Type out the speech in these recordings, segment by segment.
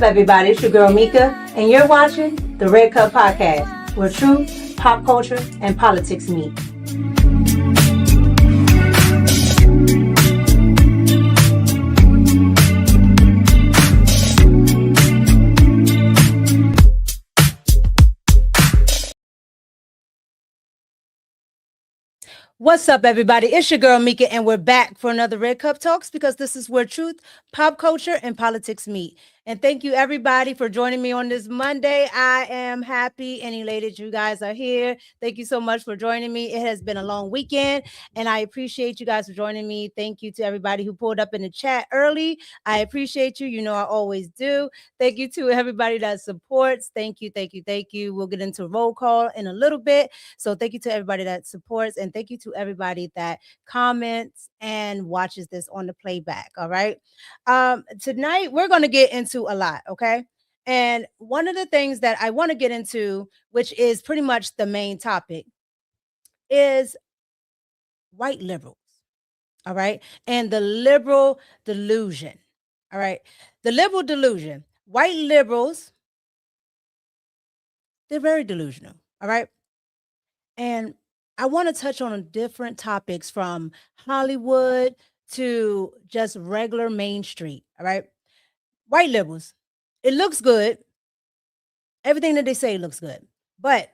everybody? It's your girl Mika, and you're watching the Red Cup Podcast, where truth, pop culture, and politics meet. What's up, everybody? It's your girl Mika, and we're back for another Red Cup Talks because this is where truth, pop culture, and politics meet. And thank you, everybody, for joining me on this Monday. I am happy and elated you guys are here. Thank you so much for joining me. It has been a long weekend, and I appreciate you guys for joining me. Thank you to everybody who pulled up in the chat early. I appreciate you. You know I always do. Thank you to everybody that supports. Thank you, thank you, thank you. We'll get into roll call in a little bit. So thank you to everybody that supports, and thank you to everybody that comments and watches this on the playback. All right. Tonight we're going to get into a lot. Okay. And one of the things that I want to get into, which is pretty much the main topic, is white liberals. All right. And the liberal delusion. All right. The liberal delusion. White liberals, they're very delusional. All right. And I want to touch on different topics from Hollywood to just regular Main Street. All right. White liberals, it looks good. Everything that they say looks good. But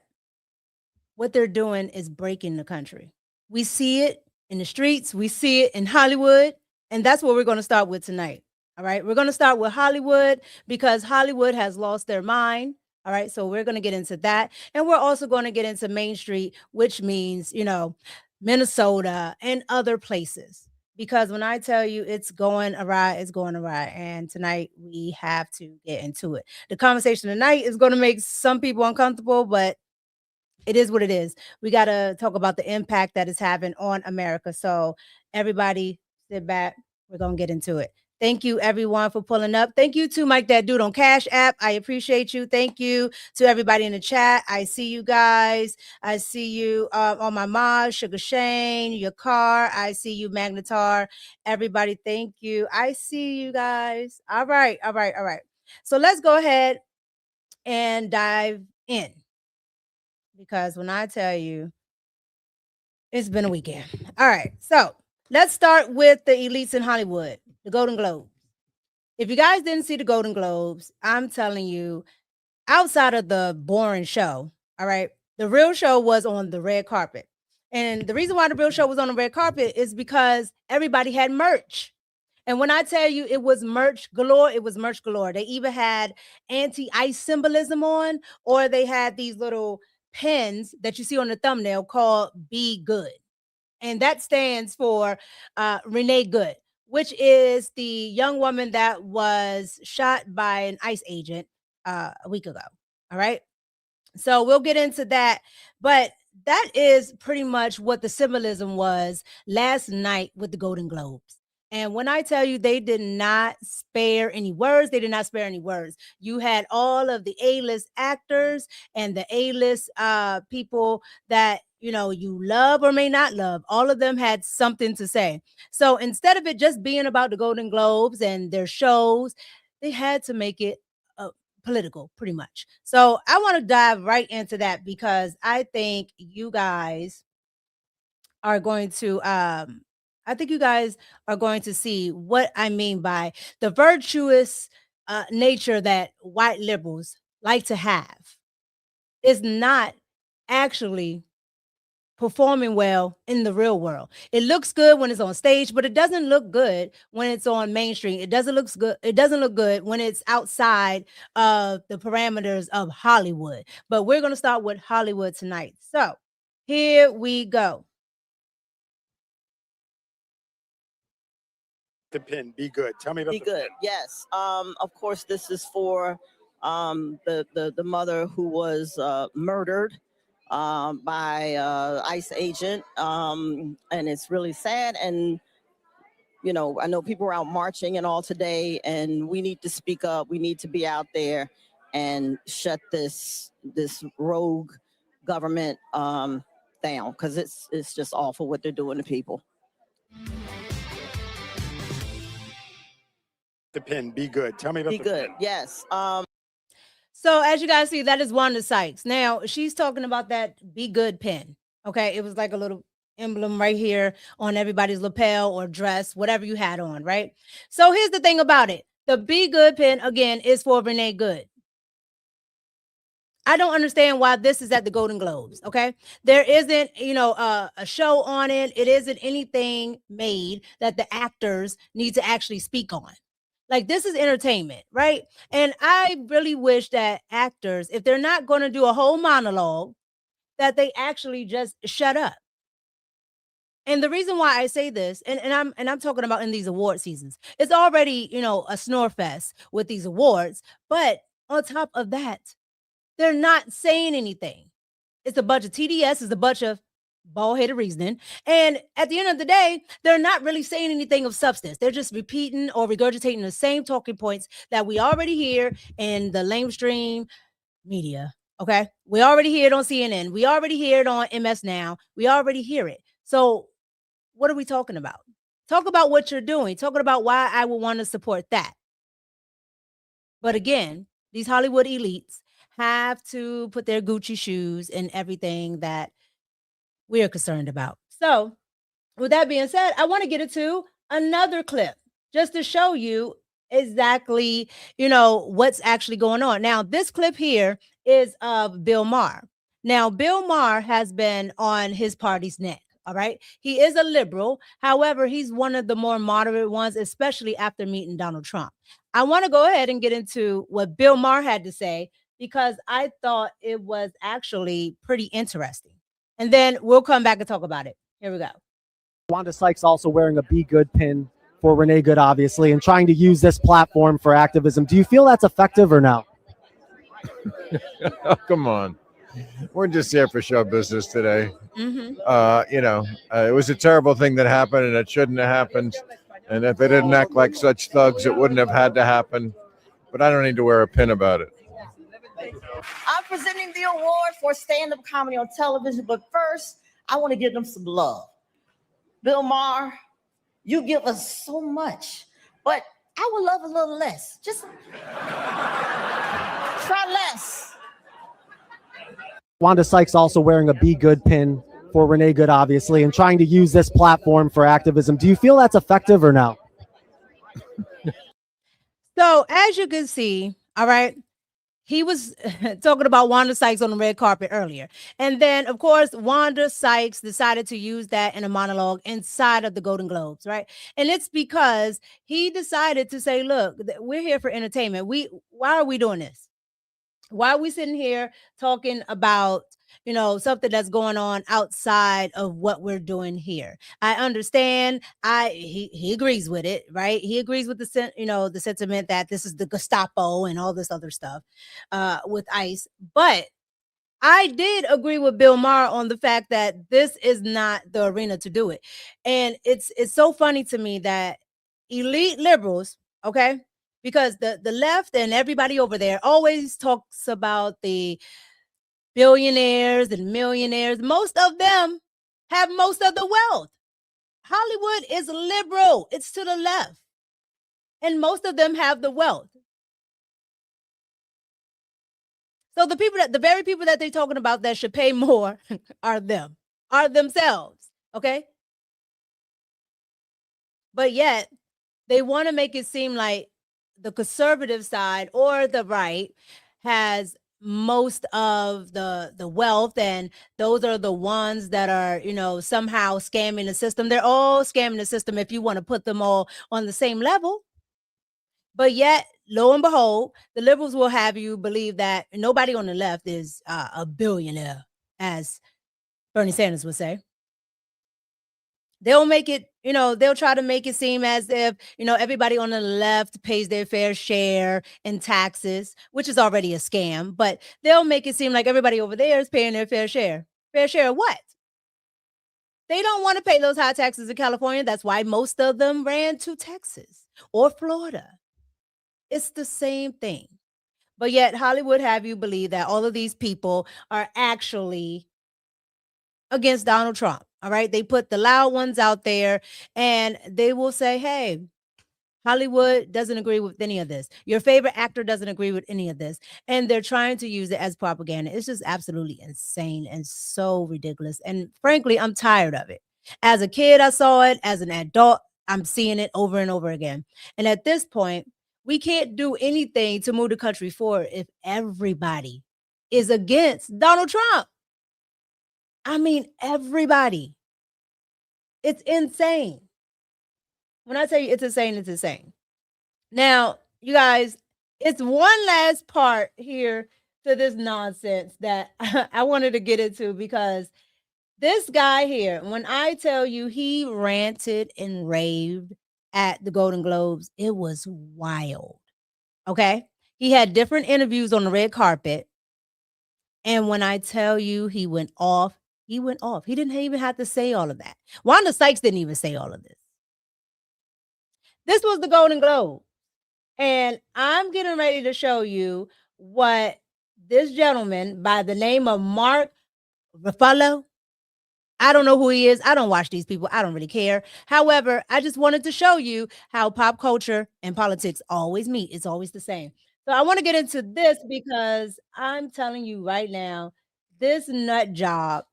what they're doing is breaking the country. We see it in the streets. We see it in Hollywood. And that's what we're going to start with tonight. All right. We're going to start with Hollywood because Hollywood has lost their mind. All right. So we're going to get into that. And we're also going to get into Main Street, which means, Minnesota and other places. Because when I tell you it's going awry, it's going awry. And tonight we have to get into it. The conversation tonight is going to make some people uncomfortable, but it is what it is. We got to talk about the impact that it's having on America. So everybody sit back. We're going to get into it. Thank you, everyone, for pulling up. Thank you to Mike That Dude on Cash App. I appreciate you. Thank you to everybody in the chat. I see you guys. I see you on my mod, Sugar Shane, your car. I see you, Magnetar. Everybody, thank you. I see you guys. All right. So let's go ahead and dive in. Because when I tell you, it's been a weekend. All right. So let's start with the elites in Hollywood, the Golden Globes. If you guys didn't see the Golden Globes, I'm telling you, outside of the boring show, all right, the real show was on the red carpet. And the reason why the real show was on the red carpet is because everybody had merch. And when I tell you it was merch galore, it was merch galore. They either had anti-ice symbolism on, or they had these little pins that you see on the thumbnail called Be Good. And that stands for Renée Good, which is the young woman that was shot by an ICE agent a week ago. All right. So we'll get into that. But that is pretty much what the symbolism was last night with the Golden Globes. And when I tell you they did not spare any words, they did not spare any words. You had all of the A-list actors and the A-list people that, you love or may not love. All of them had something to say. So instead of it just being about the Golden Globes and their shows, they had to make it political, pretty much. So I want to dive right into that because I think you guys are going to see what I mean by the virtuous nature that white liberals like to have is not actually performing well in the real world. It looks good when it's on stage, but it doesn't look good when it's on mainstream. It doesn't look good. It doesn't look good when it's outside of the parameters of Hollywood. But we're going to start with Hollywood tonight. So here we go. The pin, Be Good. Tell me about Be Good. Yes. Of course, this is for the mother who was murdered by ICE agent, and it's really sad. And I know people are out marching and all today, and we need to speak up. We need to be out there and shut this rogue government down, because it's just awful what they're doing to people. The pin. Be good. Tell me about Be the good. pin. Yes. So as you guys see, that is Wanda Sykes. Now she's talking about that Be Good pin. Okay, it was like a little emblem right here on everybody's lapel or dress, whatever you had on, right? So here's the thing about it: the Be Good pin again is for Renee Good. I don't understand why this is at the Golden Globes. Okay, there isn't, a show on it. It isn't anything made that the actors need to actually speak on. Like, this is entertainment, right? And I really wish that actors, if they're not going to do a whole monologue, that they actually just shut up. And the reason why I say this, and I'm talking about in these award seasons, it's already, a snore fest with these awards. But on top of that, they're not saying anything. It's a bunch of TDS, it's a bunch of bald-headed reasoning. And at the end of the day, they're not really saying anything of substance. They're just repeating or regurgitating the same talking points that we already hear in the lamestream media. Okay. We already hear it on CNN. We already hear it on MS Now. We already hear it. So what are we talking about? Talk about what you're doing. Talking about why I would want to support that. But again, these Hollywood elites have to put their Gucci shoes in everything that we're concerned about. So, with that being said, I want to get into another clip just to show you exactly, what's actually going on. Now, this clip here is of Bill Maher. Now, Bill Maher has been on his party's neck. All right. He is a liberal. However, he's one of the more moderate ones, especially after meeting Donald Trump. I want to go ahead and get into what Bill Maher had to say because I thought it was actually pretty interesting. And then we'll come back and talk about it. Here we go. Wanda Sykes also wearing a Be Good pin for Renee Good, obviously, and trying to use this platform for activism. Do you feel that's effective or no? Oh, come on. We're just here for show business today. It was a terrible thing that happened and it shouldn't have happened. And if they didn't act like such thugs, it wouldn't have had to happen. But I don't need to wear a pin about it. I'm presenting the award for stand-up comedy on television, but first, I want to give them some love. Bill Maher, you give us so much, but I would love a little less. Just try less. Wanda Sykes also wearing a Be Good pin for Renee Good, obviously, and trying to use this platform for activism. Do you feel that's effective or no? So, as you can see, all right, he was talking about Wanda Sykes on the red carpet earlier. And then, of course, Wanda Sykes decided to use that in a monologue inside of the Golden Globes, right? And it's because he decided to say, look, we're here for entertainment. Why are we doing this? Why are we sitting here talking about, something that's going on outside of what we're doing here? I understand. He agrees with it, right? He agrees with the sentiment that this is the Gestapo and all this other stuff with ICE. But I did agree with Bill Maher on the fact that this is not the arena to do it. And it's so funny to me that elite liberals, okay, because the left and everybody over there always talks about the billionaires and millionaires. Most of them have most of the wealth. Hollywood is liberal. It's to the left. And most of them have the wealth. So the very people that they're talking about that should pay more are themselves. Okay. But yet they want to make it seem like the conservative side or the right has most of the wealth, and those are the ones that are, somehow scamming the system. They're all scamming the system if you want to put them all on the same level. But yet, lo and behold, the liberals will have you believe that nobody on the left is a billionaire, as Bernie Sanders would say. They'll make it, they'll try to make it seem as if, everybody on the left pays their fair share in taxes, which is already a scam, but they'll make it seem like everybody over there is paying their fair share. Fair share of what? They don't want to pay those high taxes in California. That's why most of them ran to Texas or Florida. It's the same thing. But yet Hollywood have you believe that all of these people are actually against Donald Trump. All right. They put the loud ones out there and they will say, hey, Hollywood doesn't agree with any of this. Your favorite actor doesn't agree with any of this. And they're trying to use it as propaganda. It's just absolutely insane and so ridiculous. And frankly, I'm tired of it. As a kid, I saw it. As an adult, I'm seeing it over and over again. And at this point, we can't do anything to move the country forward if everybody is against Donald Trump. I mean, everybody. It's insane. When I tell you it's insane, it's insane. Now, you guys, it's one last part here to this nonsense that I wanted to get into, because this guy here, when I tell you he ranted and raved at the Golden Globes, it was wild. Okay? He had different interviews on the red carpet. And when I tell you he went off, he went off. He didn't even have to say all of that. Wanda Sykes didn't even say all of this. This was the Golden Globe. And I'm getting ready to show you what this gentleman by the name of Mark Ruffalo, I don't know who he is. I don't watch these people. I don't really care. However, I just wanted to show you how pop culture and politics always meet. It's always the same. So I want to get into this because I'm telling you right now, this nut job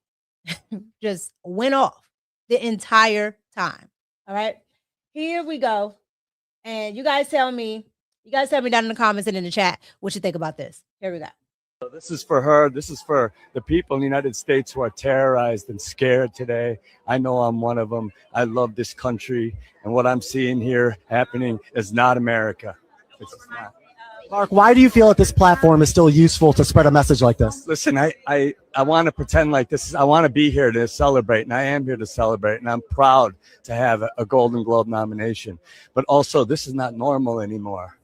just went off the entire time. All right. Here we go. And you guys tell me down in the comments and in the chat what you think about this. Here we go. So this is for her. This is for the people in the United States who are terrorized and scared today. I know I'm one of them. I love this country. And what I'm seeing here happening is not America. It's not. Mark, why do you feel that this platform is still useful to spread a message like this? Listen, I want to pretend like this is, I want to be here to celebrate, and I am here to celebrate, and I'm proud to have a Golden Globe nomination. But also, this is not normal anymore.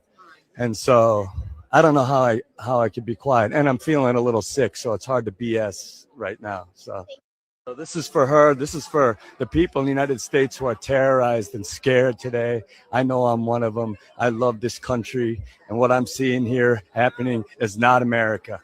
And so I don't know how I could be quiet. And I'm feeling a little sick, so it's hard to BS right now. So this is for her. This is for the people in the United States who are terrorized and scared today. I know I'm one of them. I love this country. And what I'm seeing here happening is not America.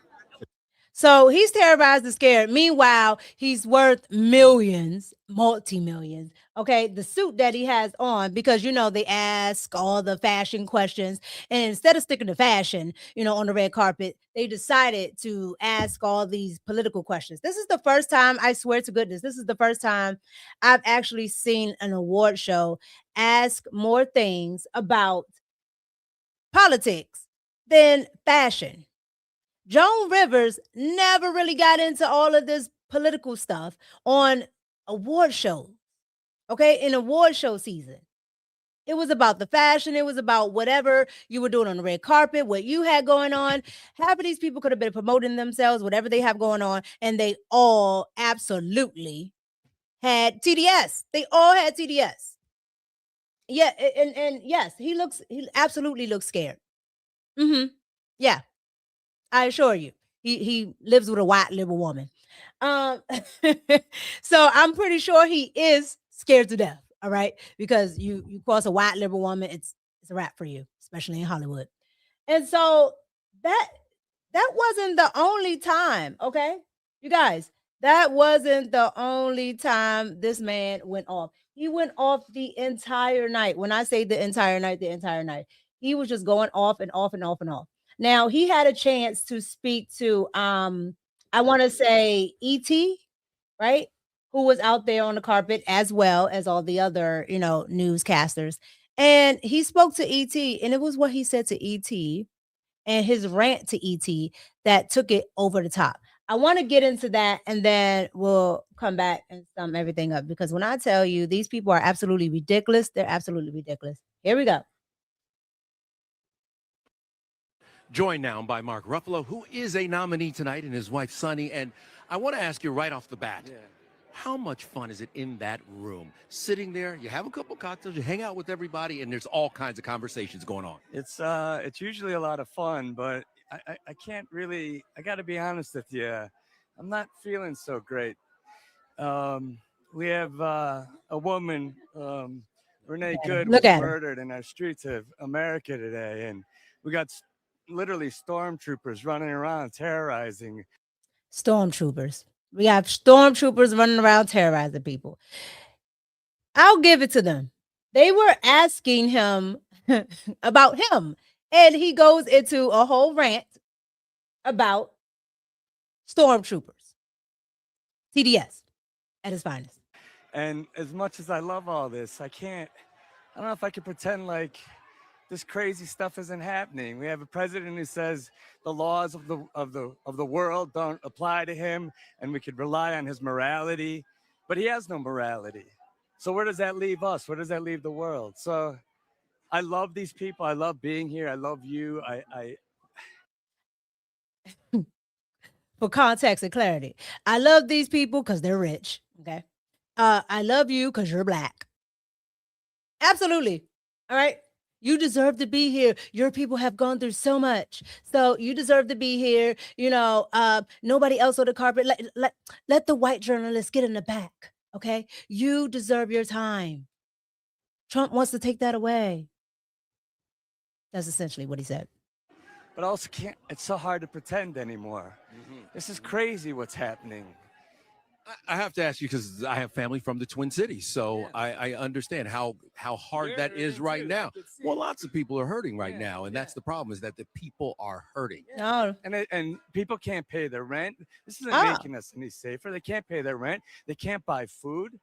So he's terrorized and scared. Meanwhile, he's worth millions, multi-millions. Okay. The suit that he has on, because, you know, they ask all the fashion questions. And instead of sticking to fashion, you know, on the red carpet, they decided to ask all these political questions. This is the first time, I swear to goodness, this is the first time I've actually seen an award show ask more things about politics than fashion. Joan Rivers never really got into all of this political stuff on award shows. Okay, in award show season. It was about the fashion. It was about whatever you were doing on the red carpet, what you had going on. Half of these people could have been promoting themselves, whatever they have going on, and they all absolutely had TDS. They all had TDS. Yeah, and yes, he absolutely looks scared. Yeah. I assure you, he lives with a white liberal woman. So I'm pretty sure he is scared to death. All right, because you cross a white liberal woman, it's a wrap for you, especially in Hollywood. And so that wasn't the only time. Okay, you guys, that wasn't the only time this man went off. He went off the entire night. When I say the entire night, he was just going off and off and off and off. Now, he had a chance to speak to, I want to say E.T., right? Who was out there on the carpet as well as all the other, you know, newscasters. And he spoke to E.T., and it was what he said to E.T. and his rant to E.T. that took it over the top. I want to get into that, and then we'll come back and sum everything up. Because when I tell you these people are absolutely ridiculous, they're absolutely ridiculous. Here we go. Joined now by Mark Ruffalo, who is a nominee tonight, and his wife, Sunny. And I want to ask you right off the bat, how much fun is it in that room? Sitting there, you have a couple cocktails, you hang out with everybody, and there's all kinds of conversations going on. It's usually a lot of fun, but I can't really, I got to be honest with you. I'm not feeling so great. We have a woman, Renée Good, was murdered in our streets of America today. And we got literally stormtroopers running around terrorizing. Stormtroopers. We have stormtroopers running around terrorizing people. I'll give it to them. They were asking him about him. And he goes into a whole rant about stormtroopers. TDS at his finest. And as much as I love all this, I don't know if I can pretend like this crazy stuff isn't happening. We have a president who says the laws of the world don't apply to him and we could rely on his morality, but he has no morality. So where does that leave us? Where does that leave the world? So I love these people. I love being here. I love you. For context and clarity, I love these people because they're rich. Okay. I love you because you're black. Absolutely. All right. You deserve to be here. Your people have gone through so much. So you deserve to be here. You know, nobody else on the carpet. Let the white journalists get in the back. Okay. You deserve your time. Trump wants to take that away. That's essentially what he said. But also it's so hard to pretend anymore. This is crazy what's happening. I have to ask you because I have family from the Twin Cities, so Yeah. I understand how hard that is right now. Well, lots of people are hurting right now, and that's the problem, is that the people are hurting. No. And people can't pay their rent. This isn't making us any safer. They can't pay their rent. They can't buy food.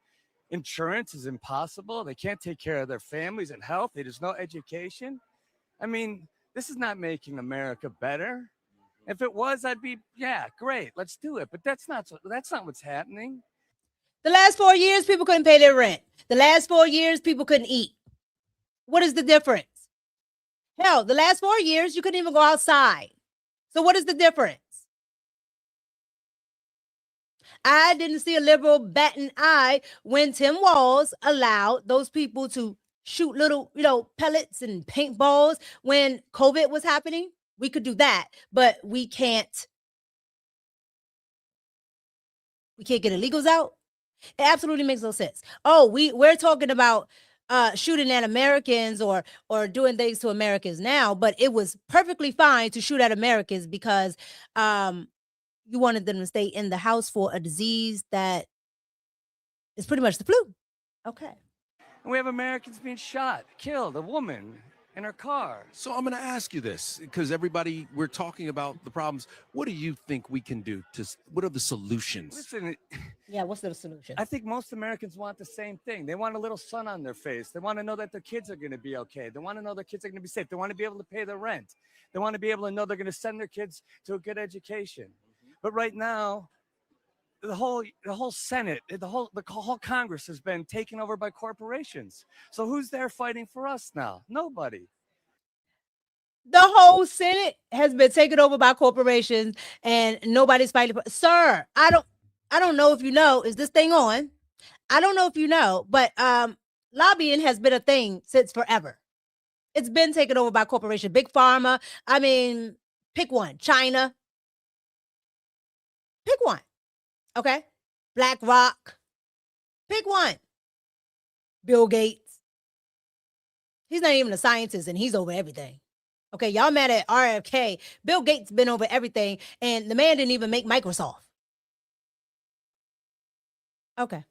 Insurance is impossible. They can't take care of their families and health. There's no education. I mean, this is not making America better. If it was, I'd be, yeah, great, let's do it. But that's not what's happening. The last 4 years, people couldn't pay their rent. The last 4 years, people couldn't eat. What is the difference? Hell, the last 4 years, you couldn't even go outside. So what is the difference? I didn't see a liberal bat an eye when Tim Walz allowed those people to shoot little, pellets and paintballs when COVID was happening. We could do that, but we can't get illegals out. It absolutely makes no sense. Oh, we're talking about shooting at Americans or doing things to Americans now, but it was perfectly fine to shoot at Americans because you wanted them to stay in the house for a disease that is pretty much the flu. Okay. And we have Americans being shot, killed, a woman in her car. So I'm going to ask you this, because we're talking about the problems. What do you think we can do what are the solutions? Listen, Yeah, what's the solution? I think most Americans want the same thing. They want a little sun on their face. They want to know that their kids are going to be okay. They want to know their kids are going to be safe. They want to be able to pay their rent. They want to be able to know they're going to send their kids to a good education. But right now, the whole Senate, the whole Congress has been taken over by corporations. So who's there fighting for us now? Nobody. The whole Senate has been taken over by corporations and nobody's fighting for. Sir, I don't know if you know, is this thing on? I don't know if you know, but lobbying has been a thing since forever. It's been taken over by corporations, big pharma. I mean, pick one. China. Pick one. Okay. BlackRock. Pick one. Bill Gates. He's not even a scientist and he's over everything. Okay, y'all mad at RFK. Bill Gates been over everything, and the man didn't even make Microsoft. Okay.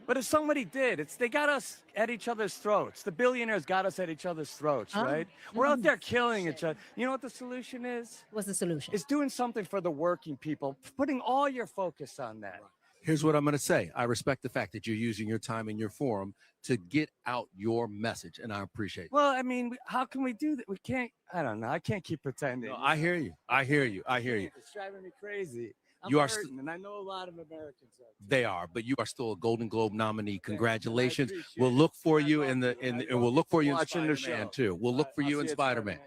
But if somebody did, they got us at each other's throats. The billionaires got us at each other's throats, right? We're out there killing each other. You know what the solution is? What's the solution? It's doing something for the working people, putting all your focus on that. Here's what I'm going to say. I respect the fact that you're using your time and your forum to get out your message, and I appreciate it. Well, I mean, how can we do that? We can't, I don't know. I can't keep pretending. No, I hear you. It's driving me crazy. You are hurting, and I know a lot of Americans are. They are, but you are still a Golden Globe nominee. Congratulations. We'll look for you in we'll look for you in Spider-Man too. We'll look for you in Spider-Man.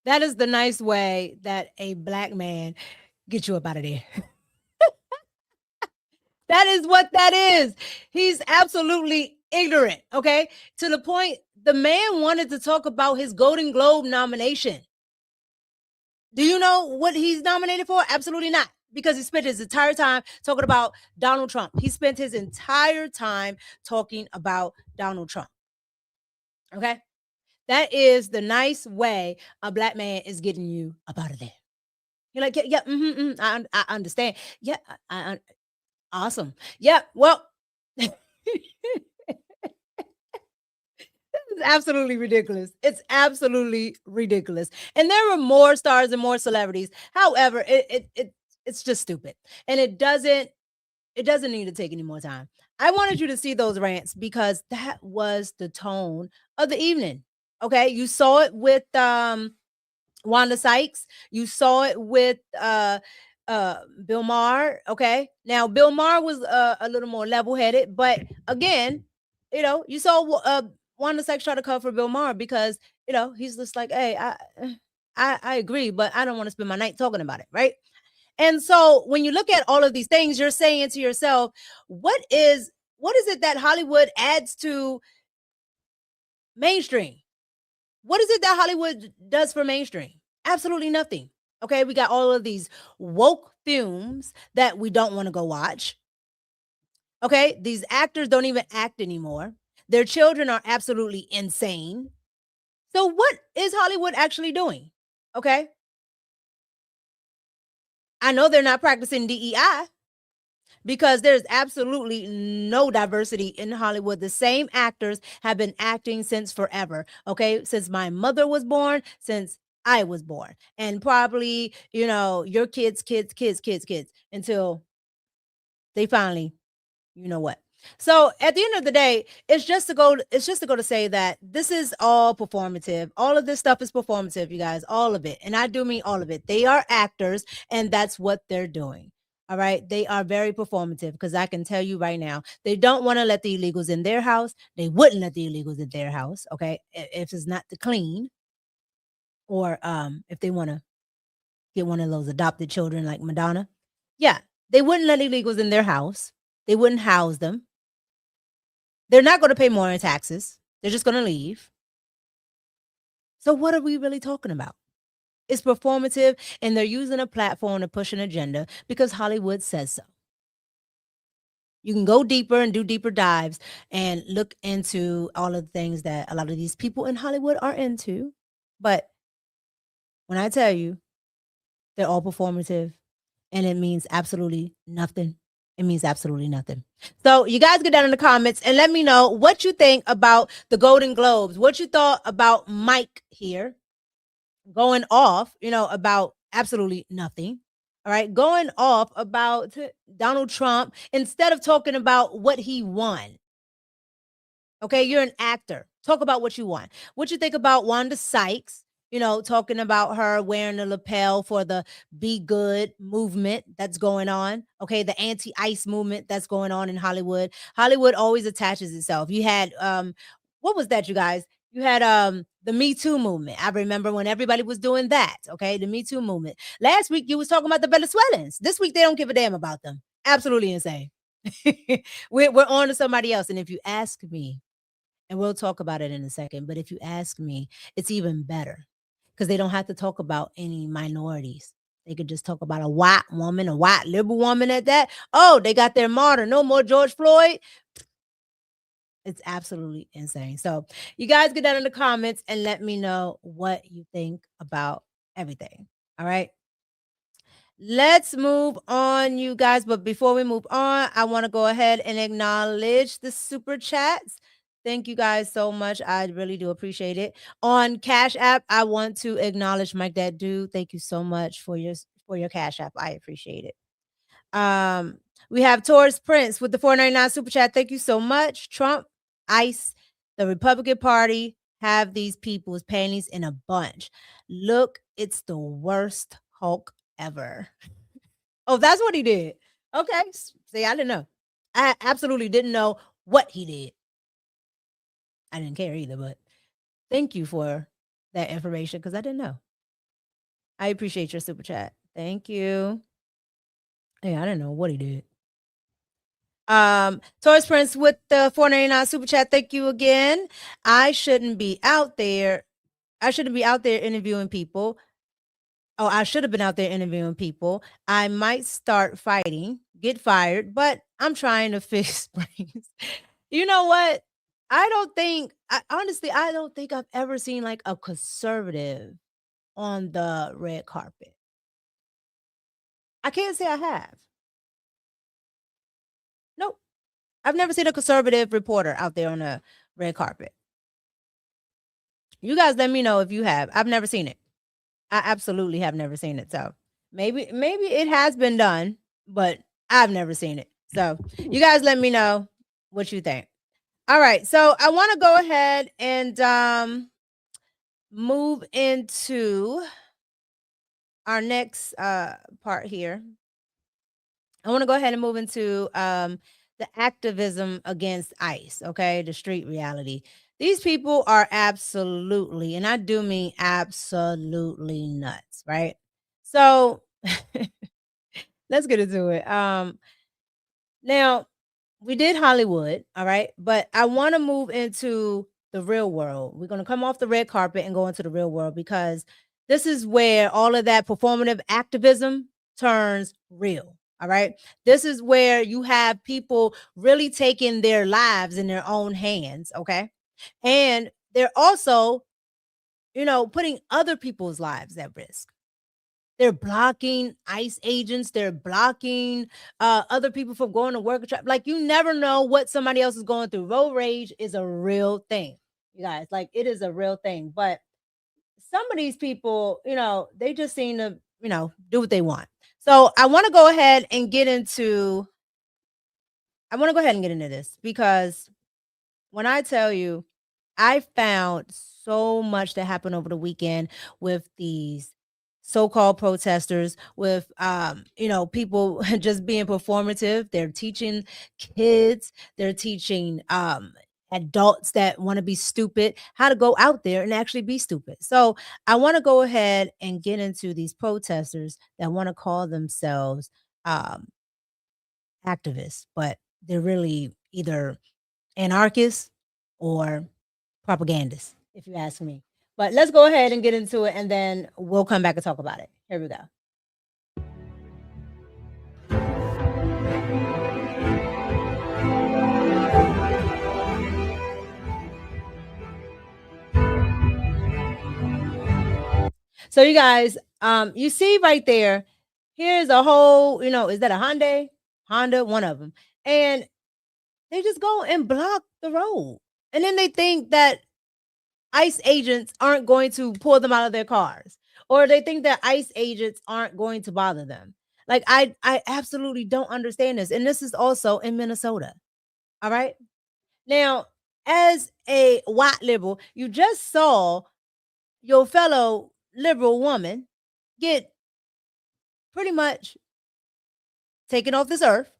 That is the nice way that a black man gets you up out of there. That is what that is. He's absolutely ignorant, okay? To the point, the man wanted to talk about his Golden Globe nomination. Do you know what he's nominated for? Absolutely not. Because he spent his entire time talking about Donald Trump. He spent his entire time talking about Donald Trump. Okay? That is the nice way a black man is getting you up out of there. You're like, yeah, I understand. Yeah, awesome. Yeah, well, this It's absolutely ridiculous. It's absolutely ridiculous. And there were more stars and more celebrities. However, it's just stupid. And it doesn't need to take any more time. I wanted you to see those rants because that was the tone of the evening. Okay? You saw it with Wanda Sykes. You saw it with Bill Maher. Okay. Now Bill Maher was a little more level-headed, but again, you saw Wanda Sykes try to cover Bill Maher because he's just like, hey, I agree, but I don't want to spend my night talking about it, right? And so when you look at all of these things, you're saying to yourself, what is it that Hollywood adds to mainstream? What is it that Hollywood does for mainstream? Absolutely nothing. Okay, we got all of these woke films that we don't want to go watch. Okay, these actors don't even act anymore. Their children are absolutely insane. So what is Hollywood actually doing? Okay. I know they're not practicing DEI because there's absolutely no diversity in Hollywood. The same actors have been acting since forever. Okay, since my mother was born, since I was born, and probably, your kids until they finally, what. So at the end of the day, it's just to go to say that this is all performative. All of this stuff is performative, you guys, all of it. And I do mean all of it. They are actors and that's what they're doing. All right. They are very performative because I can tell you right now, they don't want to let the illegals in their house. They wouldn't let the illegals in their house. Okay. If it's not to clean, or if they want to get one of those adopted children like Madonna. Yeah. They wouldn't let illegals in their house. They wouldn't house them. They're not going to pay more in taxes. They're just going to leave. So what are we really talking about? It's performative, and they're using a platform to push an agenda because Hollywood says so. You can go deeper and do deeper dives and look into all of the things that a lot of these people in Hollywood are into. But when I tell you, they're all performative, and it means absolutely nothing. It means absolutely nothing. So you guys get down in the comments and let me know what you think about the Golden Globes. What you thought about Mike here going off, about absolutely nothing. All right. Going off about Donald Trump instead of talking about what he won. Okay. You're an actor. Talk about what you want. What you think about Wanda Sykes? Talking about her wearing the lapel for the Be Good movement that's going on. Okay, the anti-ICE movement that's going on in Hollywood. Hollywood always attaches itself. You had what was that, you guys? You had the Me Too movement. I remember when everybody was doing that. Okay, the Me Too movement. Last week you was talking about the Venezuelans. This week they don't give a damn about them. Absolutely insane. we're on to somebody else. And if you ask me, and we'll talk about it in a second, but if you ask me, it's even better. Because they don't have to talk about any minorities. They could just talk about a white woman, a white liberal woman at that. Oh, they got their martyr. No more George Floyd. It's absolutely insane. So you guys get down in the comments and let me know what you think about everything. All right. Let's move on, you guys. But before we move on, I want to go ahead and acknowledge the super chats. Thank you guys so much. I really do appreciate it. On Cash App, I want to acknowledge Mike That Dude. Thank you so much for your Cash App. I appreciate it. We have Taurus Prince with the $4.99 super chat. Thank you so much. Trump, ICE, the Republican Party have these people's panties in a bunch. Look, it's the worst Hulk ever. Oh, that's what he did. Okay. See, I didn't know. I absolutely didn't know what he did. I didn't care either, but thank you for that information because I didn't know. I appreciate your super chat. Thank you. Hey, I didn't know what he did. Taurus Prince with the $4.99 super chat. Thank you again. I shouldn't be out there interviewing people. Oh, I should have been out there interviewing people. I might start fighting, get fired, but I'm trying to fix brains. You know what? Honestly, I don't think I've ever seen like a conservative on the red carpet. I can't say I have. Nope. I've never seen a conservative reporter out there on the red carpet. You guys let me know if you have. I've never seen it. I absolutely have never seen it. So maybe it has been done, but I've never seen it. So you guys let me know what you think. All right. So I want to go ahead and move into our next part here. I want to go ahead and move into the activism against ICE, okay? The street reality. These people are absolutely, and I do mean absolutely nuts, right? So let's get into it. Now we did Hollywood, all right, but I want to move into the real world. We're going to come off the red carpet and go into the real world because this is where all of that performative activism turns real. All right. This is where you have people really taking their lives in their own hands. Okay. And they're also, putting other people's lives at risk. They're blocking ICE agents. They're blocking other people from going to work. Like, you never know what somebody else is going through. Road rage is a real thing, you guys. Like, it is a real thing. But some of these people, they just seem to, do what they want. So I want to go ahead and get into this because when I tell you, I found so much that happened over the weekend with these so-called protesters, with people just being performative. They're teaching kids, they're teaching adults that want to be stupid how to go out there and actually be stupid. So I want to go ahead and get into these protesters that want to call themselves um activists, but they're really either anarchists or propagandists, if you ask me. But let's go ahead and get into it, and then we'll come back and talk about it. Here we go. So you guys, you see right there, here's a whole, is that a Hyundai? Honda, one of them. And they just go and block the road. And then they think that ICE agents aren't going to pull them out of their cars, or they think that ICE agents aren't going to bother them. Like, I absolutely don't understand this. And this is also in Minnesota. All right. Now, as a white liberal, you just saw your fellow liberal woman get pretty much taken off this earth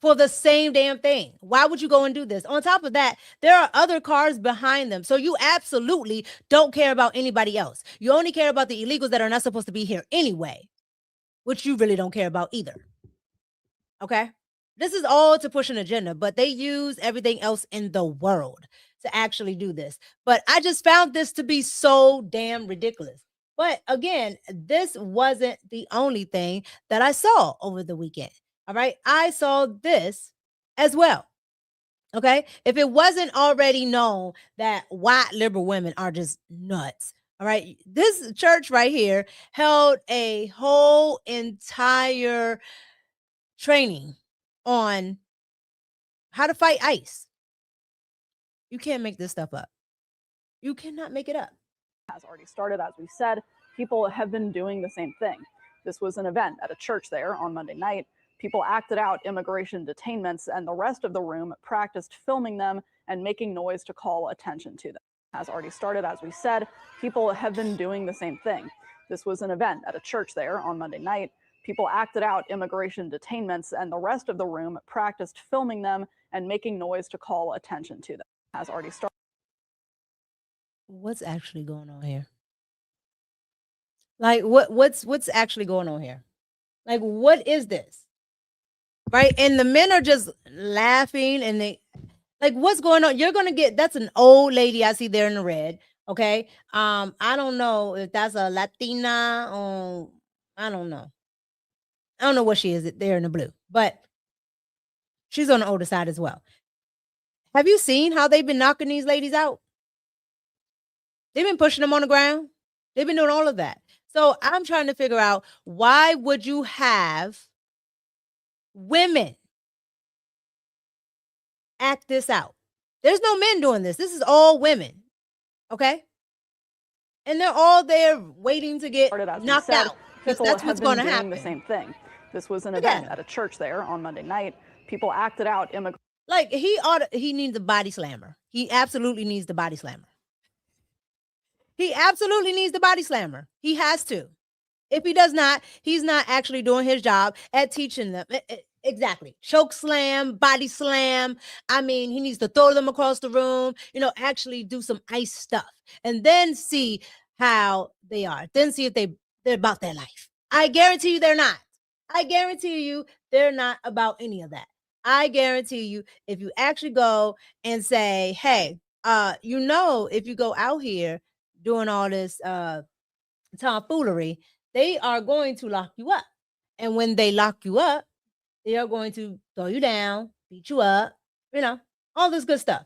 for the same damn thing. Why would you go and do this? On top of that, there are other cars behind them. So you absolutely don't care about anybody else. You only care about the illegals that are not supposed to be here anyway, which you really don't care about either. Okay? This is all to push an agenda, but they use everything else in the world to actually do this. But I just found this to be so damn ridiculous. But again, this wasn't the only thing that I saw over the weekend. All right. I saw this as well. Okay. If it wasn't already known that white liberal women are just nuts. All right. This church right here held a whole entire training on how to fight ICE. You can't make this stuff up. You cannot make it up. Has already started, as we said. People have been doing the same thing. This was an event at a church there on Monday night. People acted out immigration detainments, and the rest of the room practiced filming them and making noise to call attention to them. Has already started, as we said. People have been doing the same thing. This was an event at a church there on Monday night. People acted out immigration detainments, and the rest of the room practiced filming them and making noise to call attention to them. Has already started. What's actually going on here? Like, what's actually going on here? Like, what is this? Right? And the men are just laughing, and they like, what's going on? You're gonna get, that's an old lady I see there in the red. Okay. I don't know if that's a Latina or I don't know. I don't know what she is there in the blue, but she's on the older side as well. Have you seen how they've been knocking these ladies out? They've been pushing them on the ground. They've been doing all of that. So I'm trying to figure out, why would you have women act this out? There's no men doing this. This is all women. Okay. and they're all there waiting to get Started, as we knocked said, out. Because people that's have what's been going to doing happen. the same thing. This was an Look at event him. at a church there on Monday night. People acted out Like he needs a body slammer. He absolutely needs the body slammer. He absolutely needs the body slammer. He has to. If he does not, he's not actually doing his job at teaching them. Exactly. Choke slam, body slam. I mean, he needs to throw them across the room, actually do some ice stuff and then see how they are. Then see if they're about their life. I guarantee you they're not. I guarantee you they're not about any of that. I guarantee you if you actually go and say, hey, if you go out here doing all this tomfoolery, they are going to lock you up. And when they lock you up, they are going to throw you down, beat you up, all this good stuff.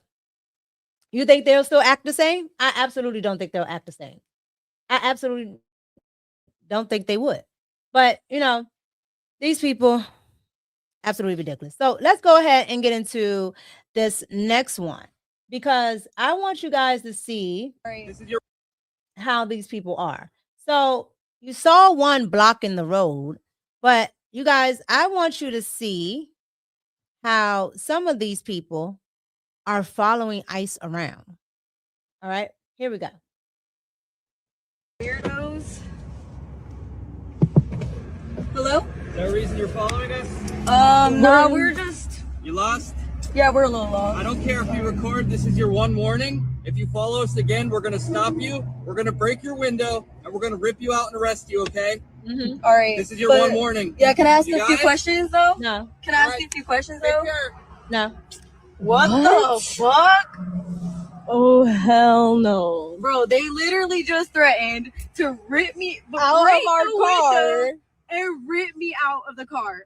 You think they'll still act the same? I absolutely don't think they'll act the same. I absolutely don't think they would. But, these people, absolutely ridiculous. So let's go ahead and get into this next one because I want you guys to see how these people are. So you saw one blocking the road, but you guys, I want you to see how some of these people are following ICE around. All right, here we go. Weirdos. Hello? Is there a reason you're following us? No, we're just. You lost? Yeah, we're a little lost. I don't care if you record. This is your one warning. If you follow us again, we're gonna stop you. We're gonna break your window and we're gonna rip you out and arrest you. Okay? Mm-hmm. All right. This is your one warning. Yeah, can I ask You a few got it? questions though? No. Can I ask you a few questions though? No. What the fuck? Oh hell no, bro! They literally just threatened to rip me out of our car and rip me out of the car.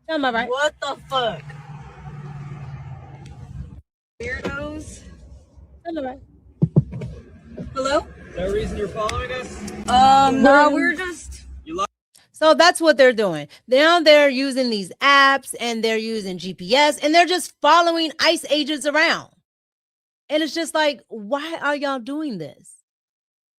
Am I right? What the fuck? Weirdos. Am I right? Hello? Is there a reason you're following us? No, we're just. So that's what they're doing. Now they're using these apps and they're using GPS and they're just following ICE agents around. And it's just like, why are y'all doing this?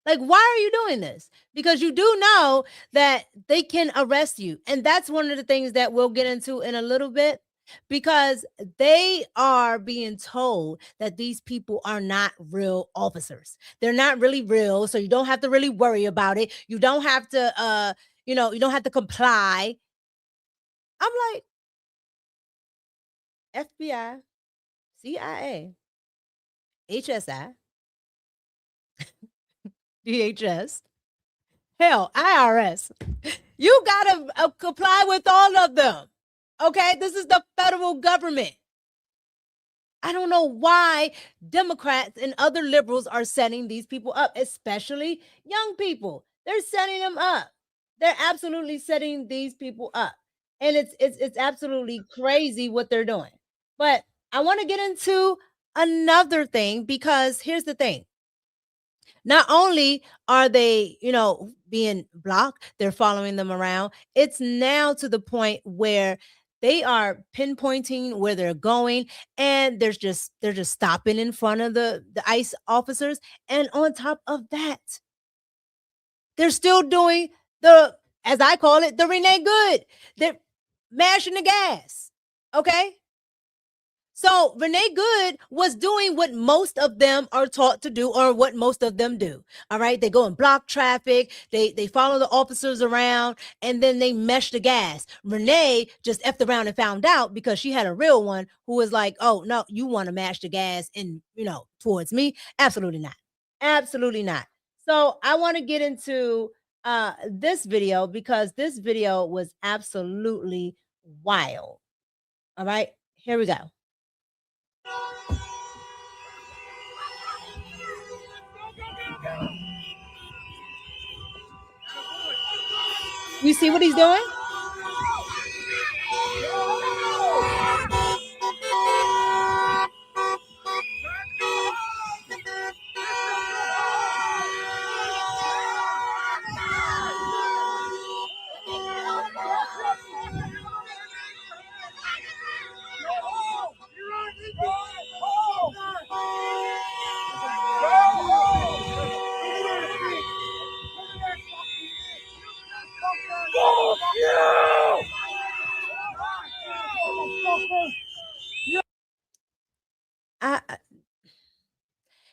Like, why are you doing this? Because you do know that they can arrest you. And that's one of the things that we'll get into in a little bit, because they are being told that these people are not real officers. They're not really real. So you don't have to really worry about it. You don't have to, you don't have to comply. I'm like, FBI, CIA, HSI, DHS, hell, IRS. You gotta comply with all of them. Okay, this is the federal government. I don't know why Democrats and other liberals are setting these people up, especially young people. They're setting them up. They're absolutely setting these people up. And it's absolutely crazy what they're doing. But I want to get into another thing, because here's the thing. Not only are they, being blocked, they're following them around. It's now to the point where they are pinpointing where they're going, and they're just stopping in front of the ICE officers. And on top of that, they're still doing as I call it, the Renée Good. They're mashing the gas. Okay. So Renée Good was doing what most of them are taught to do, or what most of them do. All right. They go and block traffic. They follow the officers around, and then they mesh the gas. Renée just effed around and found out, because she had a real one who was like, oh, no, you want to mash the gas and, towards me? Absolutely not. Absolutely not. So I want to get into this video, because this video was absolutely wild. All right. Here we go. You see what he's doing?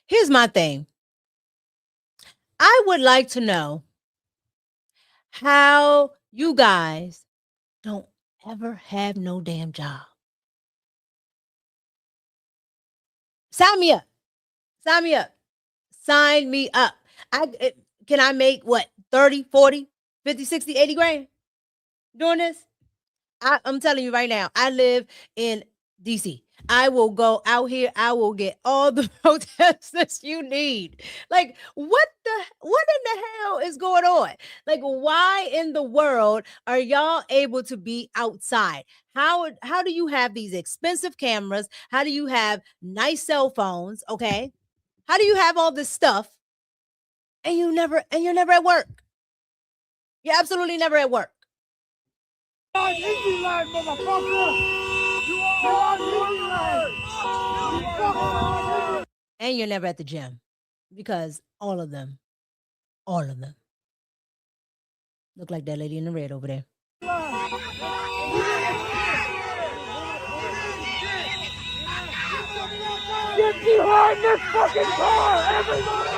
Here's my thing. I would like to know how you guys don't ever have no damn job. Sign me up. Sign me up. Sign me up. Can I make what, 30, 40, 50, 60, 80 grand doing this? I'm telling you right now, I live in DC. I will go out here. I will get all the protesters you need. Like, what in the hell is going on? Like, why in the world are y'all able to be outside? How do you have these expensive cameras? How do you have nice cell phones? Okay. How do you have all this stuff and you're never at work? You're absolutely never at work. And you're never at the gym because all of them look like that lady in the red over there. Get behind this fucking car, everybody!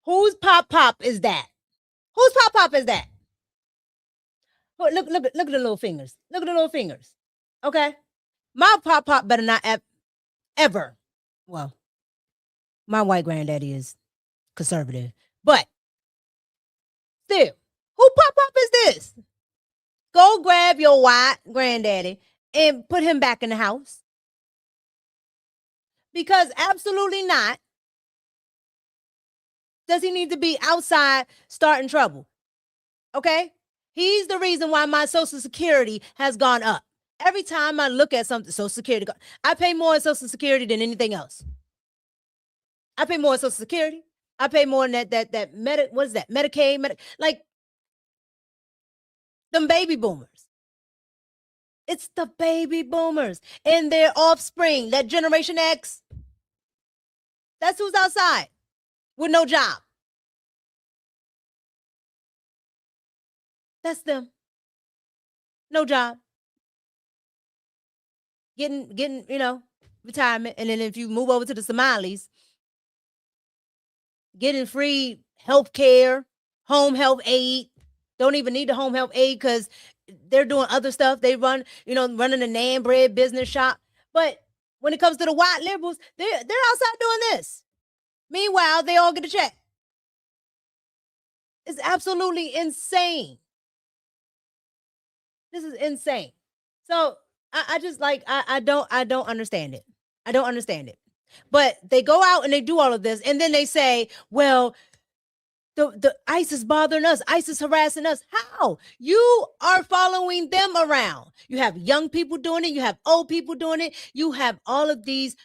Whose pop is that? Whose pop is that? Look at the little fingers. Look at the little fingers. Okay. My pop better not ever. Well, my white granddaddy is conservative, but still, who pop is this? Go grab your white granddaddy and put him back in the house. Because absolutely not does he need to be outside starting trouble. Okay? He's the reason why my Social Security has gone up. Every time I look at something, Social Security, I pay more in Social Security than anything else. I pay more in Social Security. I pay more in what is that? Medicaid, like them baby boomers. It's the baby boomers and their offspring, that Generation X. That's who's outside with no job. That's them. No job. Getting, retirement. And then if you move over to the Somalis, getting free health care, home health aid. Don't even need the home health aid because they're doing other stuff. They run, running a naan bread business shop. But when it comes to the white liberals, they're outside doing this. Meanwhile, they all get a check. It's absolutely insane. This is insane. So I just I don't understand it. I don't understand it. But they go out and they do all of this, and then they say, well, the ICE is bothering us. ICE is harassing us. How? You are following them around. You have young people doing it. You have old people doing it. You have all of these.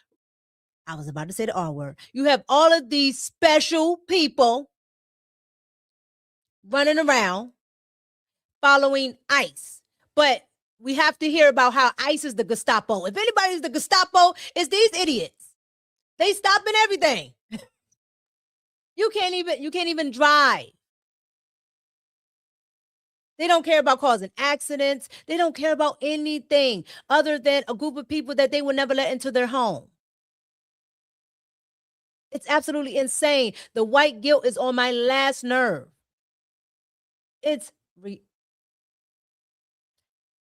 I was about to say the R word. You have all of these special people running around following ICE. But we have to hear about how ICE is the Gestapo. If anybody's the Gestapo, it's these idiots. They stopping everything. You can't even drive. They don't care about causing accidents. They don't care about anything other than a group of people that they will never let into their home. It's absolutely insane. The white guilt is on my last nerve. It's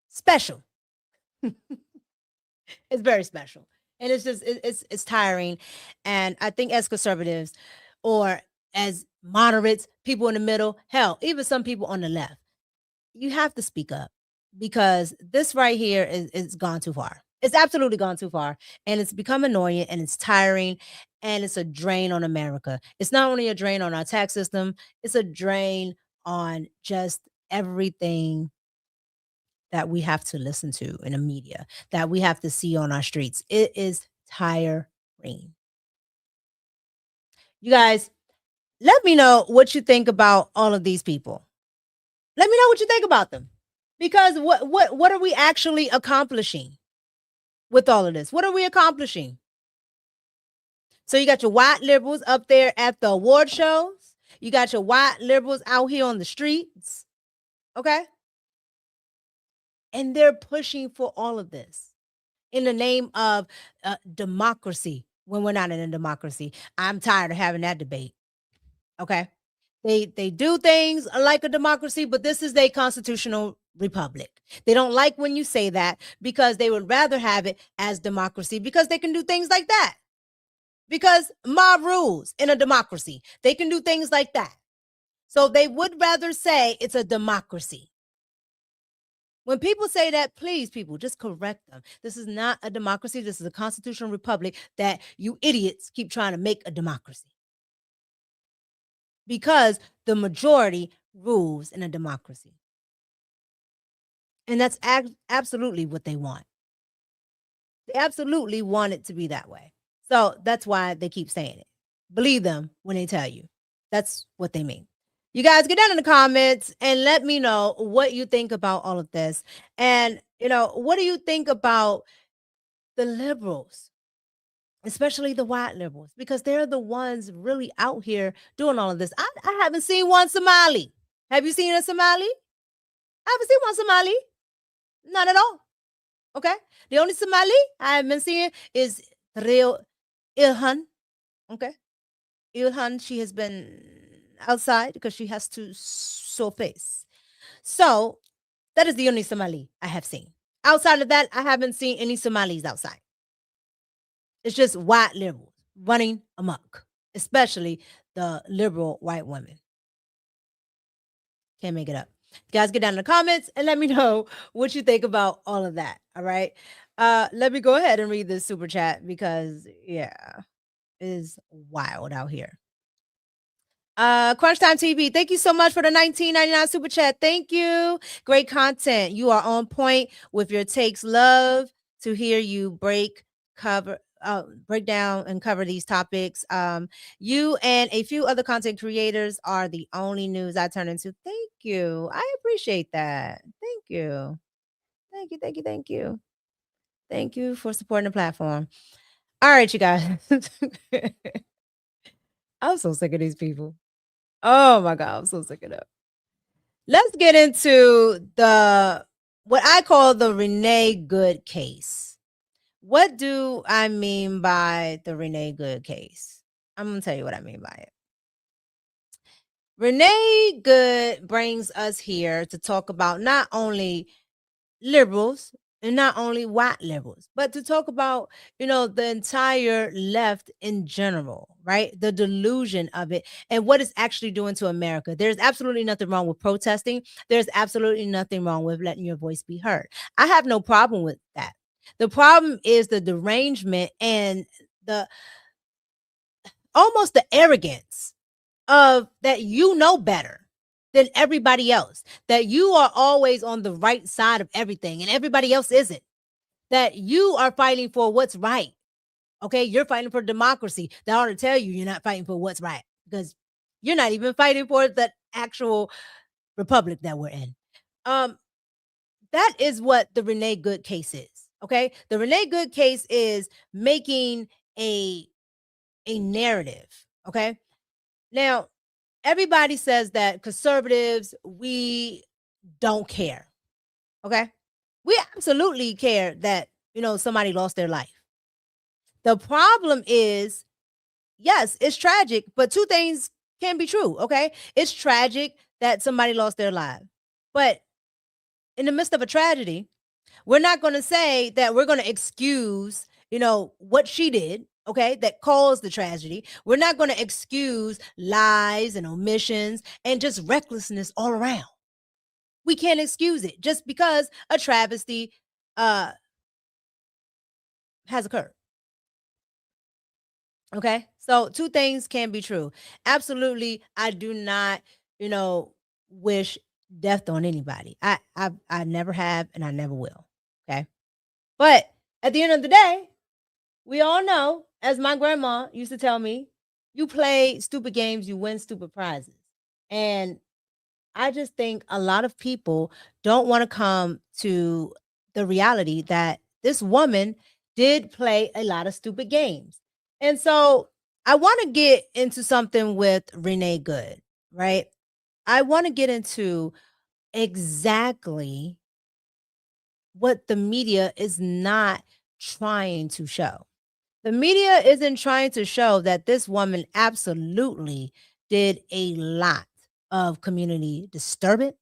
special. It's very special. And it's just, it's tiring. And I think as conservatives or as moderates, people in the middle, hell, even some people on the left, you have to speak up because this right here is gone too far. It's absolutely gone too far. And it's become annoying and it's tiring and it's a drain on America. It's not only a drain on our tax system, it's a drain on just everything that we have to listen to in the media, that we have to see on our streets. It is tiring. You guys, let me know what you think about all of these people. Let me know what you think about them. Because what are we actually accomplishing with all of this? What are we accomplishing? So you got your white liberals up there at the award shows. You got your white liberals out here on the streets. Okay? And they're pushing for all of this in the name of democracy when we're not in a democracy. I'm tired of having that debate. Okay? They do things like a democracy, but this is a constitutional republic. They don't like when you say that because they would rather have it as democracy because they can do things like that. Because mob rules in a democracy. They can do things like that. So they would rather say it's a democracy. When people say that, please, people, just correct them. This is not a democracy. This is a constitutional republic that you idiots keep trying to make a democracy. Because the majority rules in a democracy. And that's absolutely what they want. They absolutely want it to be that way. So that's why they keep saying it. Believe them when they tell you. That's what they mean. You guys get down in the comments and let me know what you think about all of this. And, what do you think about the liberals? Especially the white liberals, because they're the ones really out here doing all of this. I haven't seen one Somali. Have you seen a Somali? I haven't seen one Somali. Not at all. Okay. The only Somali I have been seeing is real Ilhan. Okay. Ilhan, she has been outside because she has to show face. So that is the only Somali I have seen. Outside of that, I haven't seen any Somalis outside. It's just white liberals running amok, especially the liberal white women. Can't make it up. You guys get down in the comments and let me know what you think about all of that. All right. Let me go ahead and read this super chat because, yeah, it is wild out here. Crunch Time TV, thank you so much for the $19.99 super chat. Thank you. Great content. You are on point with your takes. Love to hear you break down and cover these topics. You and a few other content creators are the only news I turn into. Thank you. I appreciate that. Thank you. Thank you. Thank you. Thank you. Thank you for supporting the platform. All right, you guys. I'm so sick of these people. Oh my God, I'm so sick of them. Let's get into what I call the Renée Good case. What do I mean by the Renée Good case? I'm going to tell you what I mean by it. Renée Good brings us here to talk about not only liberals and not only white liberals, but to talk about, the entire left in general, right? The delusion of it and what it's actually doing to America. There's absolutely nothing wrong with protesting. There's absolutely nothing wrong with letting your voice be heard. I have no problem with that. The problem is the derangement and almost the arrogance of that better than everybody else, that you are always on the right side of everything and everybody else isn't, that you are fighting for what's right. Okay, you're fighting for democracy. That ought to tell you you're not fighting for what's right because you're not even fighting for the actual republic that we're in. That is what the Renée Good case is. Okay, the Renée Good case is making a narrative. Okay, now everybody says that conservatives, we don't care. Okay, we absolutely care that somebody lost their life. The problem is, yes, it's tragic, but two things can be true. Okay, it's tragic that somebody lost their life, but in the midst of a tragedy, we're not going to say that we're going to excuse, what she did, okay, that caused the tragedy. We're not going to excuse lies and omissions and just recklessness all around. We can't excuse it just because a travesty has occurred. Okay, so two things can be true. Absolutely, I do not, wish death on anybody. I never have and I never will. Okay. But at the end of the day, we all know, as my grandma used to tell me, you play stupid games, you win stupid prizes. And I just think a lot of people don't want to come to the reality that this woman did play a lot of stupid games. And so I want to get into something with Renee Good, right? I want to get into exactly what the media is not trying to show. The media isn't trying to show that this woman absolutely did a lot of community disturbance,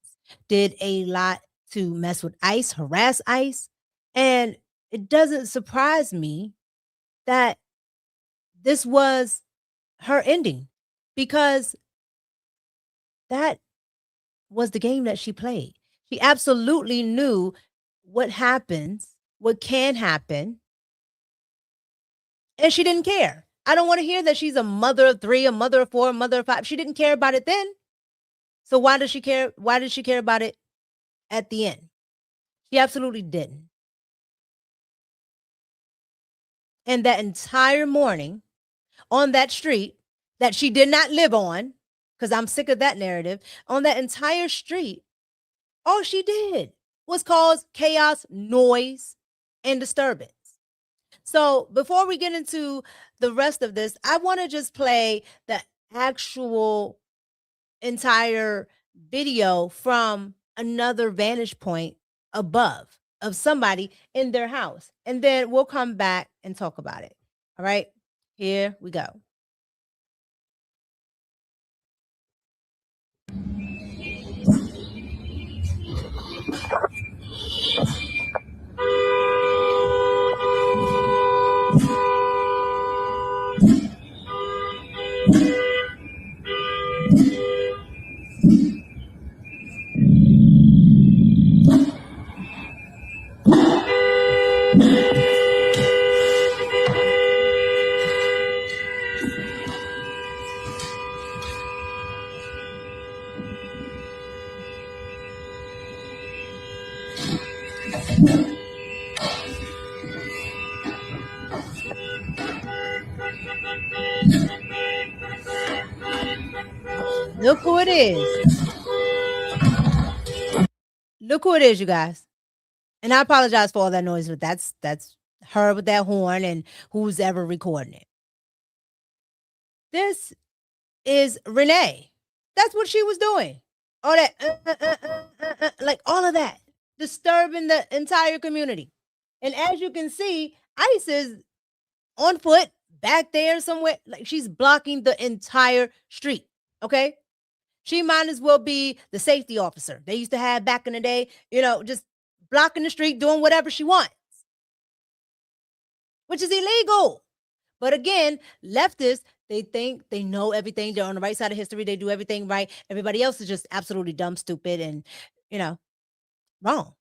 did a lot to mess with ICE, harass ICE. And it doesn't surprise me that this was her ending, because that was the game that she played. She absolutely knew what happens, what can happen, and she didn't care. I don't want to hear that she's a mother of 3, a mother of 4, a mother of 5. She didn't care about it then. So why does she care? Why did she care about it at the end? She absolutely didn't. And that entire morning on that street that she did not live on, because I'm sick of that narrative, on that entire street, all she did was cause chaos, noise, and disturbance. So before we get into the rest of this, I want to just play the actual entire video from another vantage point above of somebody in their house. And then we'll come back and talk about it. All right, here we go. Look who it is. Look who it is, you guys. And I apologize for all that noise, but that's her with that horn and who's ever recording it. This is Renee. That's what she was doing. All that, like all of that, disturbing the entire community. And as you can see, ICE is on foot back there somewhere. Like she's blocking the entire street. Okay. She might as well be the safety officer they used to have back in the day, just blocking the street, doing whatever she wants, which is illegal. But again, leftists, they think they know everything. They're on the right side of history. They do everything right. Everybody else is just absolutely dumb, stupid, and, wrong.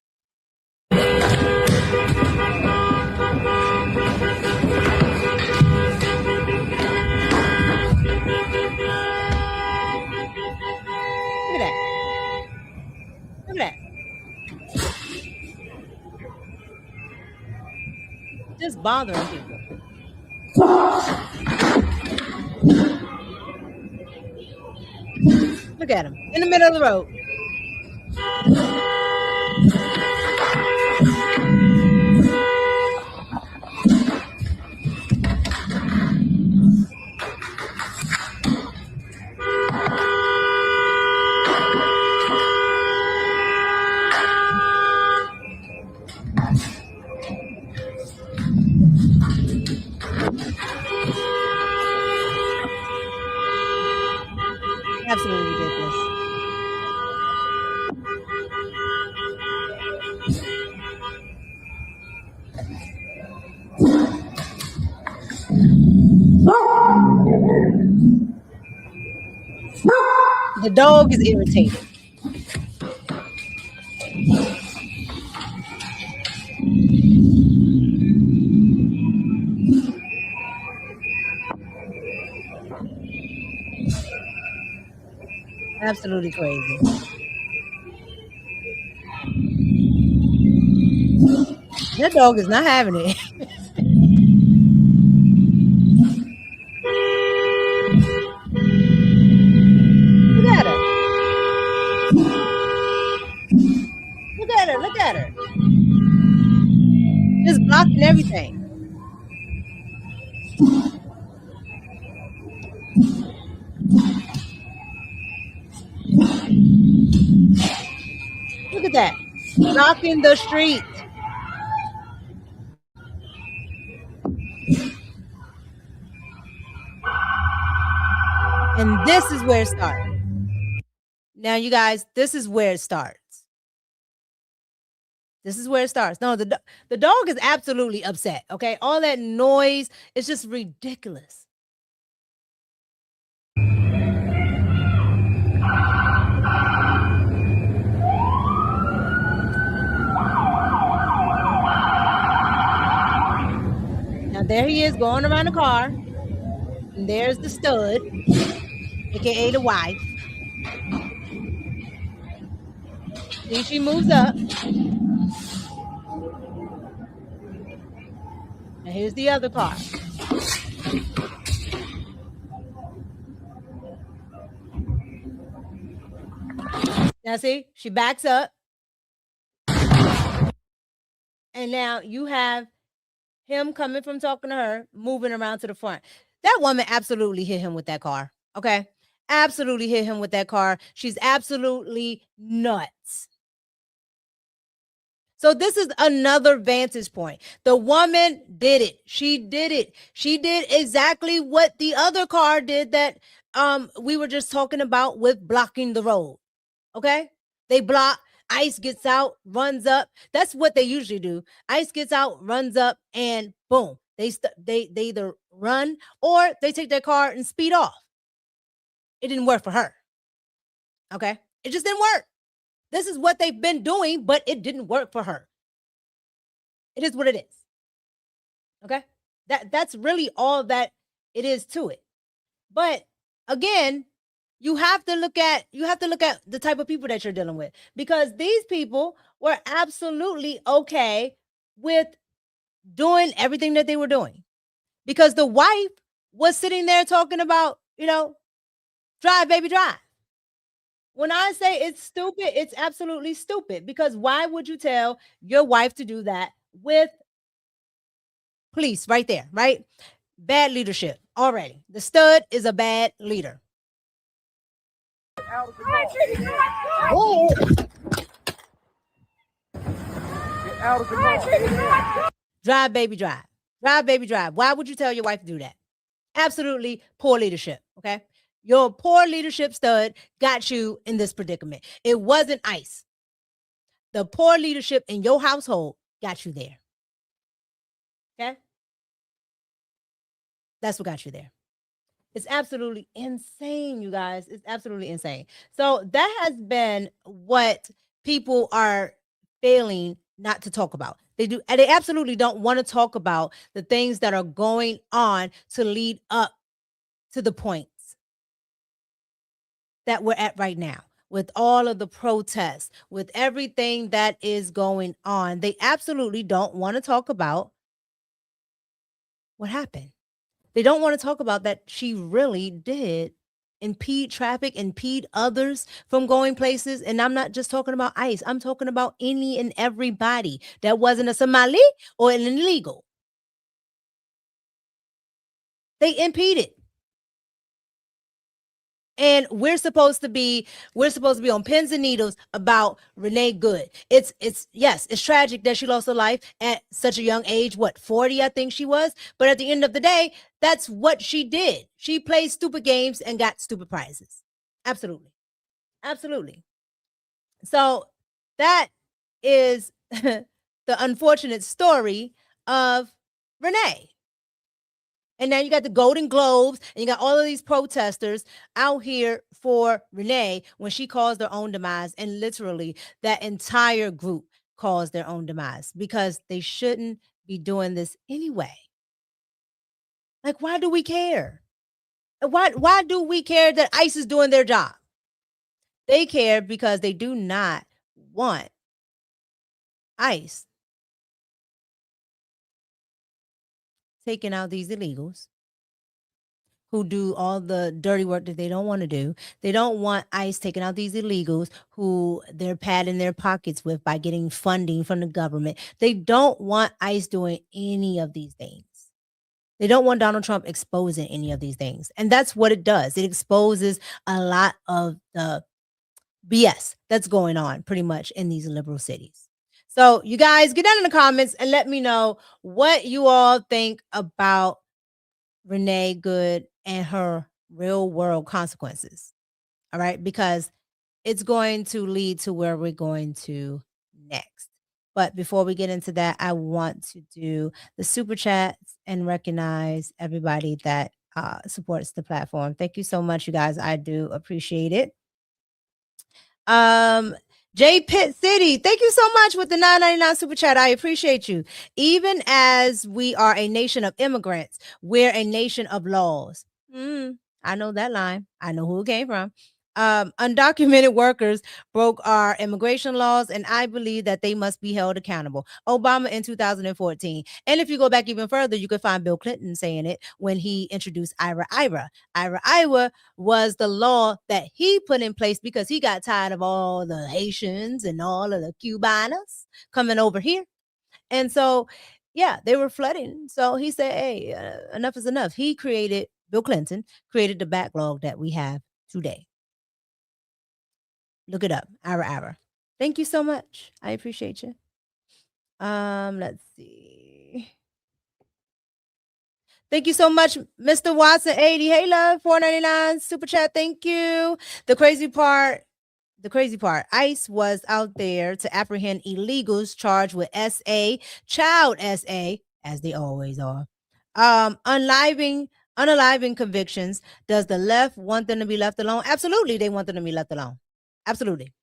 Look at that. Just bothering people. Look at him in the middle of the road. Absolutely ridiculous. The dog is irritated. Absolutely crazy. That dog is not having it. Look at her. at her. Just blocking everything. Look at that. Blocking the street. And this is where it starts. Now, you guys, this is where it starts. This is where it starts. No, the dog is absolutely upset, okay? All that noise is just ridiculous. Now, there he is going around the car. And there's the stud, aka the wife. See, she moves up. And here's the other car. Now, see, she backs up. And now you have him coming from talking to her, moving around to the front. That woman absolutely hit him with that car. Okay. Absolutely hit him with that car. She's absolutely nuts. So this is another vantage point. The woman did it. She did it. She did exactly what the other car did that we were just talking about with blocking the road. Okay? They block. ICE gets out, runs up. That's what they usually do. ICE gets out, runs up, and boom. They either run or they take their car and speed off. It didn't work for her. Okay? It just didn't work. This is what they've been doing, but it didn't work for her. It is what it is. Okay? That's really all that it is to it. But again, you have to look at the type of people that you're dealing with, because these people were absolutely okay with doing everything that they were doing, because the wife was sitting there talking about, drive, baby, drive. When I say it's stupid, it's absolutely stupid, because why would you tell your wife to do that with police right there, right? Bad leadership already. The stud is a bad leader. Whoa. Get out of the car. Drive, baby, drive. Drive, baby, drive. Why would you tell your wife to do that? Absolutely poor leadership, okay? Your poor leadership, stud, got you in this predicament. It wasn't ICE. The poor leadership in your household got you there. Okay? That's what got you there. It's absolutely insane, you guys. It's absolutely insane. So that has been what people are failing not to talk about. They absolutely don't want to talk about the things that are going on to lead up to the points that we're at right now, with all of the protests, with everything that is going on. They absolutely don't want to talk about what happened. They don't want to talk about that she really did impede traffic, impede others from going places. And I'm not just talking about ICE. I'm talking about any and everybody that wasn't a Somali or an illegal. They impeded. And we're supposed to be on pins and needles about Renee Good. It's tragic that she lost her life at such a young age. What, 40, I think she was. But at the end of the day, that's what she did. She played stupid games and got stupid prizes. Absolutely. Absolutely. So that is the unfortunate story of Renee. And now you got the Golden Globes, and you got all of these protesters out here for Renee when she caused their own demise. And literally, that entire group caused their own demise, because they shouldn't be doing this anyway. Like, why do we care? Why do we care that ICE is doing their job? They care because they do not want ICE taking out these illegals, who do all the dirty work that they don't want to do. They don't want ICE taking out these illegals who they're padding their pockets with by getting funding from the government. They don't want ICE doing any of these things. They don't want Donald Trump exposing any of these things. And that's what it does. It exposes a lot of the BS that's going on pretty much in these liberal cities. So you guys get down in the comments and let me know what you all think about Renee Good and her real world consequences. All right. Because it's going to lead to where we're going to next. But before we get into that, I want to do the super chats and recognize everybody that supports the platform. Thank you so much, you guys. I do appreciate it. J Pitt City, thank you so much with the $9.99 super chat. I appreciate you. Even as we are a nation of immigrants, we're a nation of laws. I know that line. I know who it came from. Undocumented workers broke our immigration laws, and I believe that they must be held accountable. Obama in 2014. And if you go back even further, you could find Bill Clinton saying it when he introduced IRA. IRA was the law that he put in place because he got tired of all the Haitians and all of the Cubanos coming over here. And so, yeah, they were flooding. So he said, hey, enough is enough. Bill Clinton created the backlog that we have today. Look it up. IRA. Thank you so much. I appreciate you. Let's see. Thank you so much, Mr. Watson 80. Hey, love, $4.99 super chat. Thank you. The crazy part, ICE was out there to apprehend illegals charged with child SA, as they always are. Unaliving convictions. Does the left want them to be left alone? Absolutely, they want them to be left alone. Absolutely.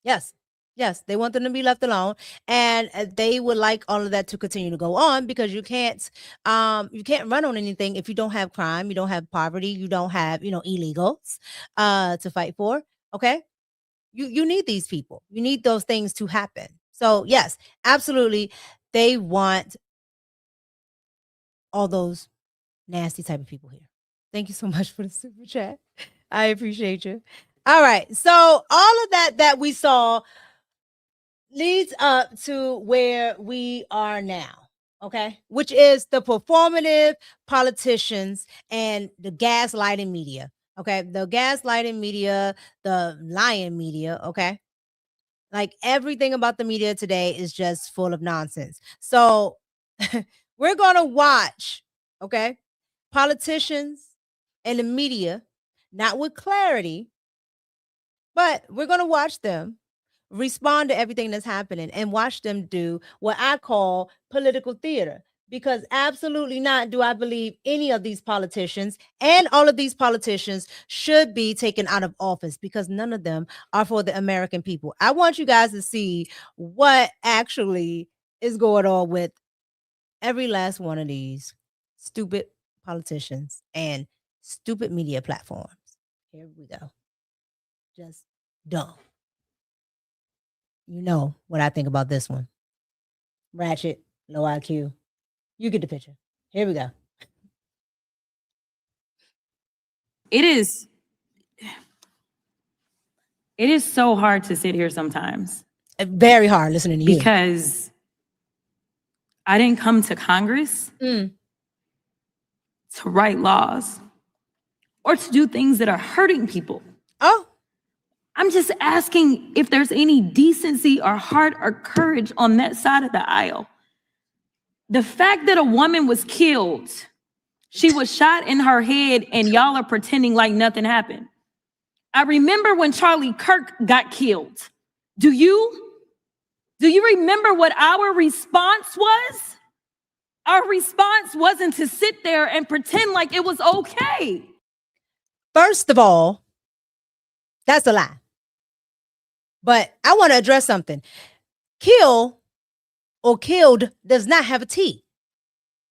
Yes, they want them to be left alone, and they would like all of that to continue to go on because you can't run on anything if you don't have crime, you don't have poverty, you don't have illegals to fight for. Okay, you need these people, you need those things to happen. So yes, absolutely, they want all those nasty type of people here. Thank you so much for the super chat. I appreciate you. All right. So all of that we saw leads up to where we are now. Okay. Which is the performative politicians and the gaslighting media. Okay. The gaslighting media, the lying media. Okay. Like everything about the media today is just full of nonsense. So we're going to watch, okay, politicians and the media, not with clarity, but we're going to watch them respond to everything that's happening and watch them do what I call political theater. Because absolutely not do I believe any of these politicians, and all of these politicians should be taken out of office because none of them are for the American people. I want you guys to see what actually is going on with every last one of these stupid politicians and stupid media platforms. Here we go. Just dumb. You know what I think about this one. Ratchet, low IQ. You get the picture. Here we go. It is so hard to sit here sometimes. Very hard listening to you. Because I didn't come to Congress to write laws or to do things that are hurting people. Oh. I'm just asking if there's any decency or heart or courage on that side of the aisle. The fact that a woman was killed, she was shot in her head, and y'all are pretending like nothing happened. I remember when Charlie Kirk got killed. Do you remember what our response was? Our response wasn't to sit there and pretend like it was okay. First of all, that's a lie. But I want to address something. Kill or killed does not have a T.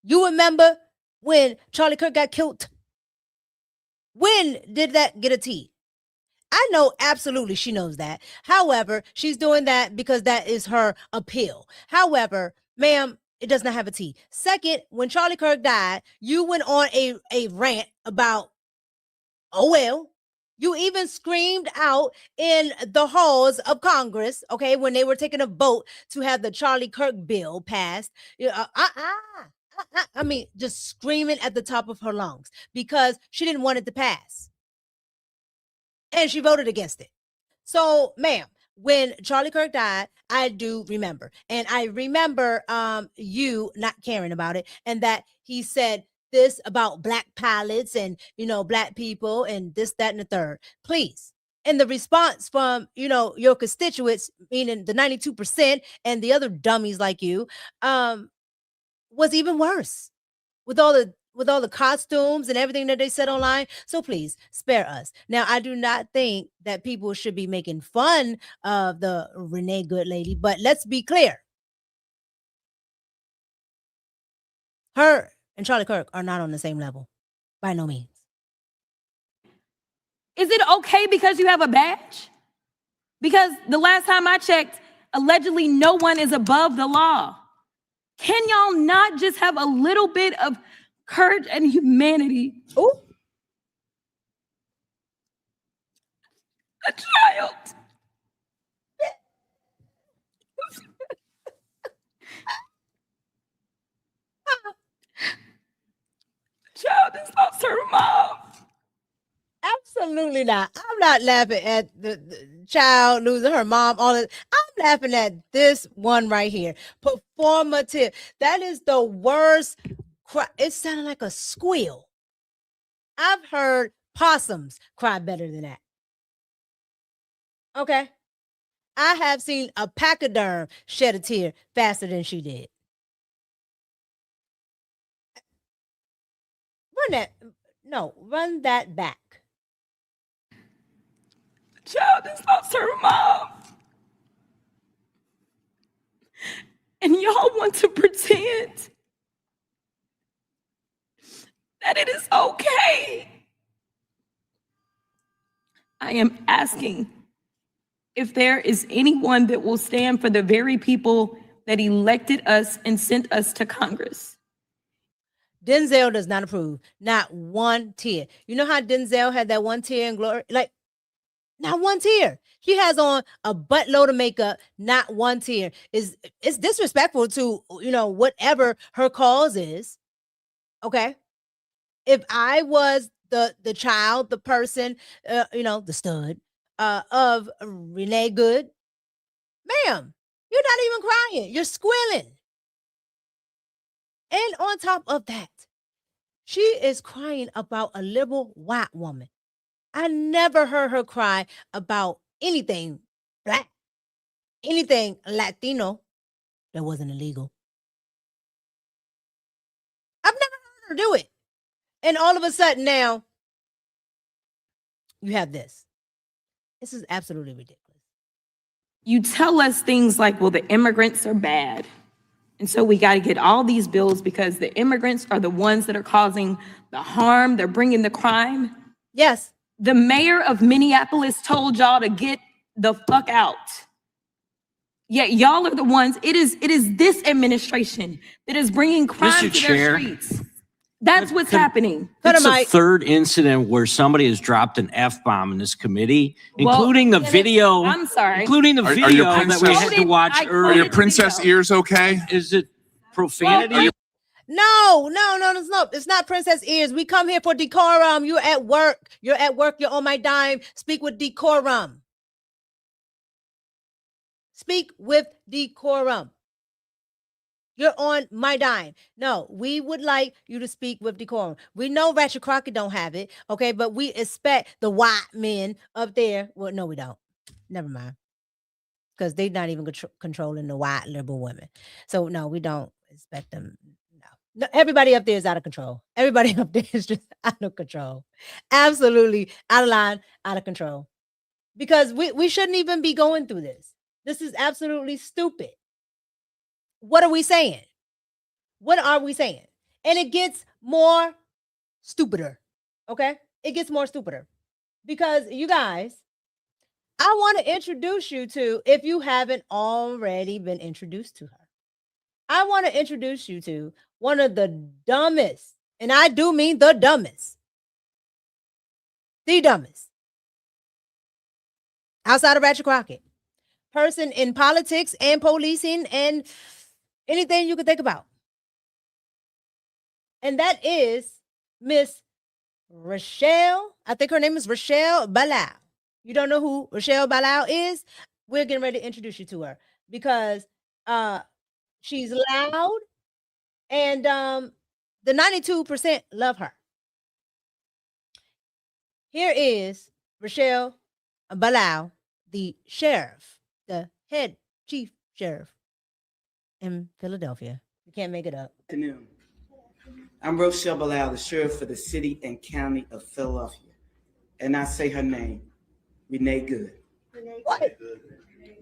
You remember when Charlie Kirk got killed? When did that get a T? I know absolutely she knows that. However, she's doing that because that is her appeal. However, ma'am, It does not have a T. Second, when Charlie Kirk died, you went on a rant about, oh, well, you even screamed out in the halls of Congress, okay, when they were taking a vote to have the Charlie Kirk bill passed. I mean, just screaming at the top of her lungs because she didn't want it to pass. And she voted against it. So, ma'am, when Charlie Kirk died, I do remember. And I remember you not caring about it, and that he said this about Black pilots and, Black people and this, that, and the third. Please. And the response from, your constituents, meaning the 92% and the other dummies like you, was even worse with all the costumes and everything that they said online. So please spare us. Now, I do not think that people should be making fun of the Renee Good lady, but let's be clear. Her and Charlie Kirk are not on the same level, by no means. Is it okay because you have a badge? Because the last time I checked, allegedly no one is above the law. Can y'all not just have a little bit of courage and humanity? Oh, a child. Child is lost her mom. Absolutely not. I'm not laughing at the child losing her mom. All that. I'm laughing at this one right here. Performative. That is the worst. It sounded like a squeal. I've heard possums cry better than that. Okay. I have seen a pachyderm shed a tear faster than she did. Run that back. The child has lost her mom. And y'all want to pretend that it is okay. I am asking if there is anyone that will stand for the very people that elected us and sent us to Congress. Denzel does not approve. Not one tear. You know how Denzel had that one tear in Glory? Like, not one tear. He has on a buttload of makeup, not one tear. It's disrespectful to, whatever her cause is. Okay. If I was the child, the person, the stud of Renee Good, ma'am, you're not even crying. You're squealing. And on top of that, she is crying about a liberal white woman. I never heard her cry about anything Black, anything Latino that wasn't illegal. I've never heard her do it. And all of a sudden now, you have this. This is absolutely ridiculous. You tell us things like, well, the immigrants are bad. And so we got to get all these bills because the immigrants are the ones that are causing the harm. They're bringing the crime. Yes. The mayor of Minneapolis told y'all to get the fuck out. Yet y'all are the ones, it is this administration that is bringing crime to their streets. That's what's happening. It's the third incident where somebody has dropped an F-bomb in this committee, including the video. I'm sorry. Including the video that we had to watch earlier. Are your princess ears okay? Is it profanity? No, it's not princess ears. We come here for decorum. You're at work. You're on my dime. Speak with decorum. Speak with decorum. You're on my dime. No, we would like you to speak with decorum. We know Ratchet Crockett don't have it, okay? But we expect the white men up there. Well, no, we don't. Never mind. Because they're not even controlling the white liberal women. So, no, we don't expect them. No, everybody up there is out of control. Everybody up there is just out of control. Absolutely out of line, out of control. Because we shouldn't even be going through this. This is absolutely stupid. What are we saying? What are we saying? And it gets more stupider. Okay? It gets more stupider. Because you guys, I want to introduce you to, if you haven't already been introduced to her. I want to introduce you to one of the dumbest, and I do mean the dumbest, outside of Ratchet Crockett, person in politics and policing and anything you could think about. And that is Miss Rochelle. I think her name is Rochelle Balau. You don't know who Rochelle Balau is? We're getting ready to introduce you to her because she's loud and the 92% love her. Here is Rochelle Balau, the sheriff, the head chief sheriff in Philadelphia. You can't make it up. Good afternoon. I'm Rochelle Balau, the sheriff for the city and county of Philadelphia. And I say her name, Renée Good. What?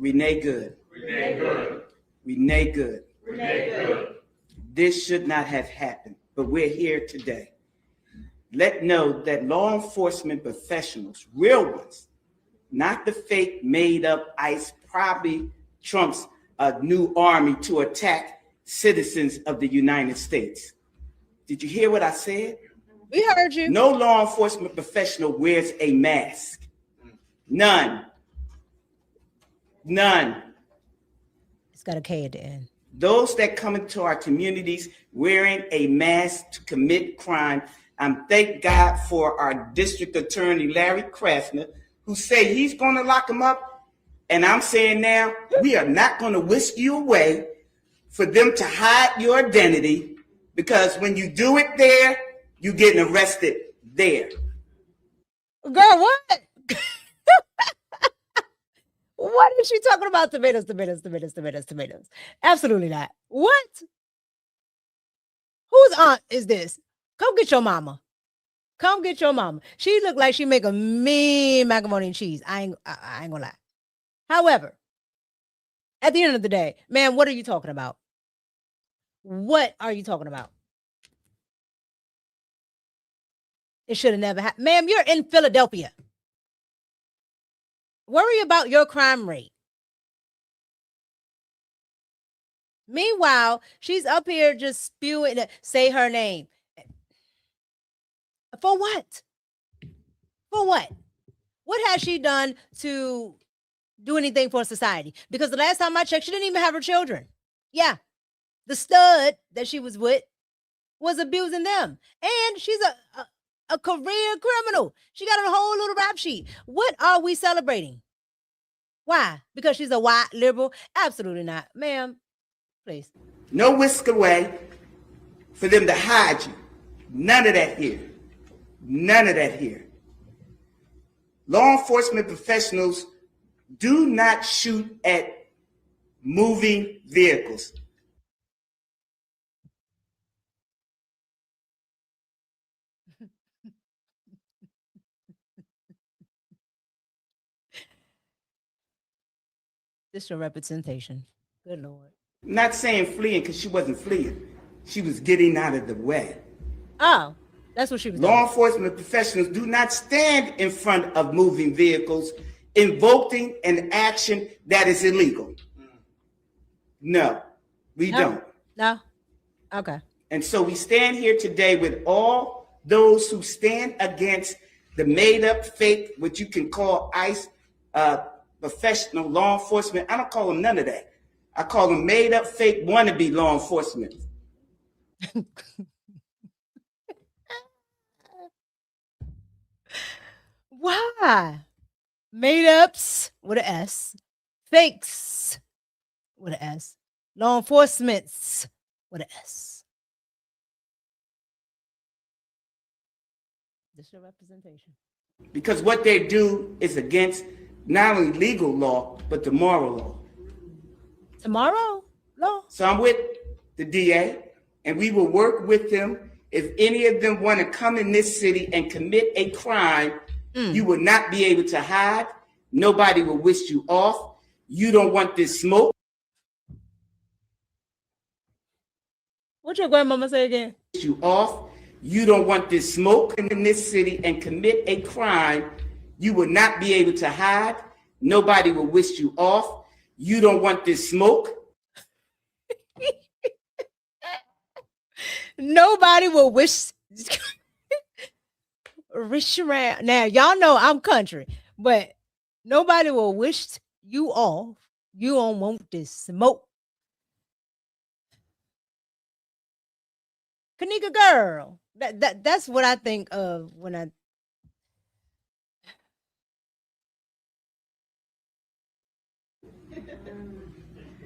Renée Good. Renée Good. Renée Good. Renée Good. This should not have happened, but we're here today. Let know that law enforcement professionals, real ones, not the fake made up ICE, probably Trump's new army to attack citizens of the United States. Did you hear what I said? We heard you. No law enforcement professional wears a mask. None. None. It's got a K at the end. Those that come into our communities wearing a mask to commit crime, thank God for our district attorney, Larry Krasner, who say he's going to lock them up. And I'm saying now, we are not going to whisk you away for them to hide your identity, because when you do it there, you're getting arrested there. Girl, what? What is she talking about? Tomatoes. Absolutely not. What? Whose aunt is this? Come get your mama. She look like she make a mean macaroni and cheese. I ain't gonna lie. However, at the end of the day, man, what are you talking about? What are you talking about? It should have never happened. Ma'am, you're in Philadelphia. Worry about your crime rate. Meanwhile, she's up here just spewing, say her name. For what? For what? What has she done to do anything for society? Because the last time I checked, she didn't even have her children. Yeah. The stud that she was with was abusing them. And she's a career criminal. She got a whole little rap sheet. What are we celebrating? Why? Because she's a white liberal? Absolutely not. Ma'am, please. No whisk away for them to hide you. None of that here. None of that here. Law enforcement professionals do not shoot at moving vehicles. This is your representation. Good Lord. I'm not saying fleeing because she wasn't fleeing. She was getting out of the way. Oh, that's what she was doing. Law enforcement professionals do not stand in front of moving vehicles invoking an action that is illegal. No, we don't. No? Okay. And so we stand here today with all those who stand against the made up, fake, what you can call ICE, professional law enforcement. I don't call them none of that. I call them made up, fake, wannabe law enforcement. Why? Made ups with an S, fakes with an S, law enforcements with an S. This is your representation. Because what they do is against not only legal law, but the moral law. Tomorrow, law. So I'm with the DA, and we will work with them. If any of them want to come in this city and commit a crime, you will not be able to hide. Nobody will wish you off. You don't want this smoke. What your grandmama say again? Wish you off. You don't want this smoke in this city and commit a crime. You will not be able to hide. Nobody will wish you off. You don't want this smoke. Nobody will wish around. Now, y'all know I'm country, but nobody will wish you off. You don't want this smoke. Kanika girl. That's what I think of when I.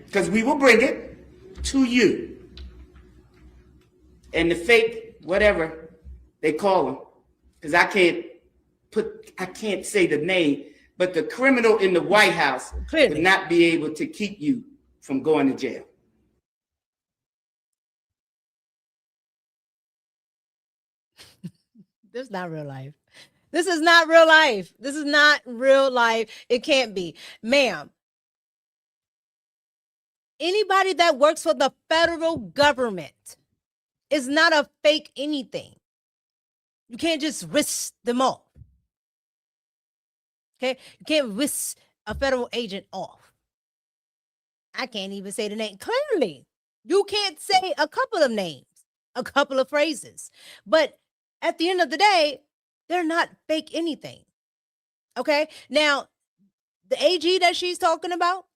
Because we will bring it to you. And the fake, whatever they call them, because I can't say the name, but the criminal in the White House would not be able to keep you from going to jail. This is not real life. This is not real life. This is not real life. It can't be. Ma'am, anybody that works for the federal government is not a fake anything. You can't just risk them off. Okay? You can't risk a federal agent off. I can't even say the name clearly. You can't say a couple of names, a couple of phrases. But at the end of the day, they're not fake anything. Okay? Now, the AG that she's talking about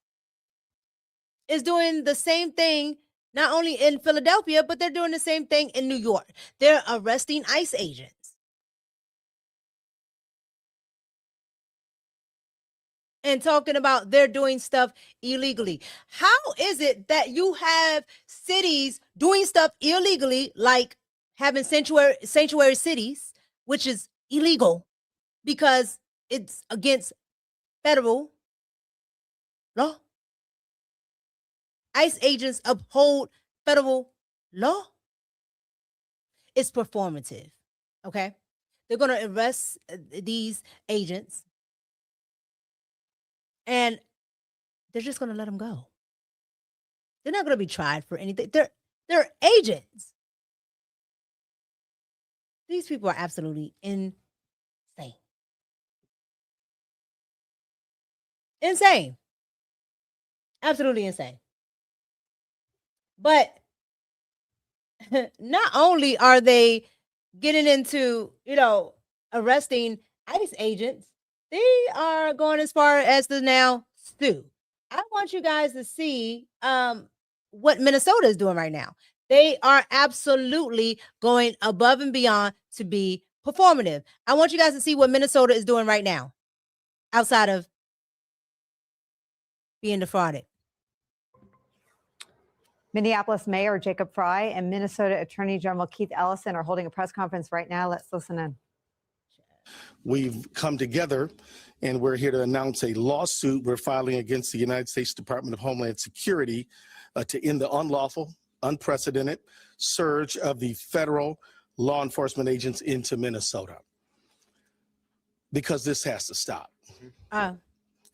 is doing the same thing, not only in Philadelphia, but they're doing the same thing in New York. They're arresting ICE agents. And talking about they're doing stuff illegally. How is it that you have cities doing stuff illegally, like having sanctuary cities, which is illegal because it's against federal law? ICE agents uphold federal law. It's performative, okay? They're going to arrest these agents and they're just going to let them go. They're not going to be tried for anything. They're agents. These people are absolutely insane. Insane. Absolutely insane. But not only are they getting into, arresting ICE agents, they are going as far as to now sue. I want you guys to see what Minnesota is doing right now. They are absolutely going above and beyond to be performative. I want you guys to see what Minnesota is doing right now outside of being defrauded. Minneapolis Mayor Jacob Fry and Minnesota Attorney General Keith Ellison are holding a press conference right now. Let's listen in. We've come together and we're here to announce a lawsuit we're filing against the United States Department of Homeland Security to end the unlawful, unprecedented surge of the federal law enforcement agents into Minnesota. Because this has to stop.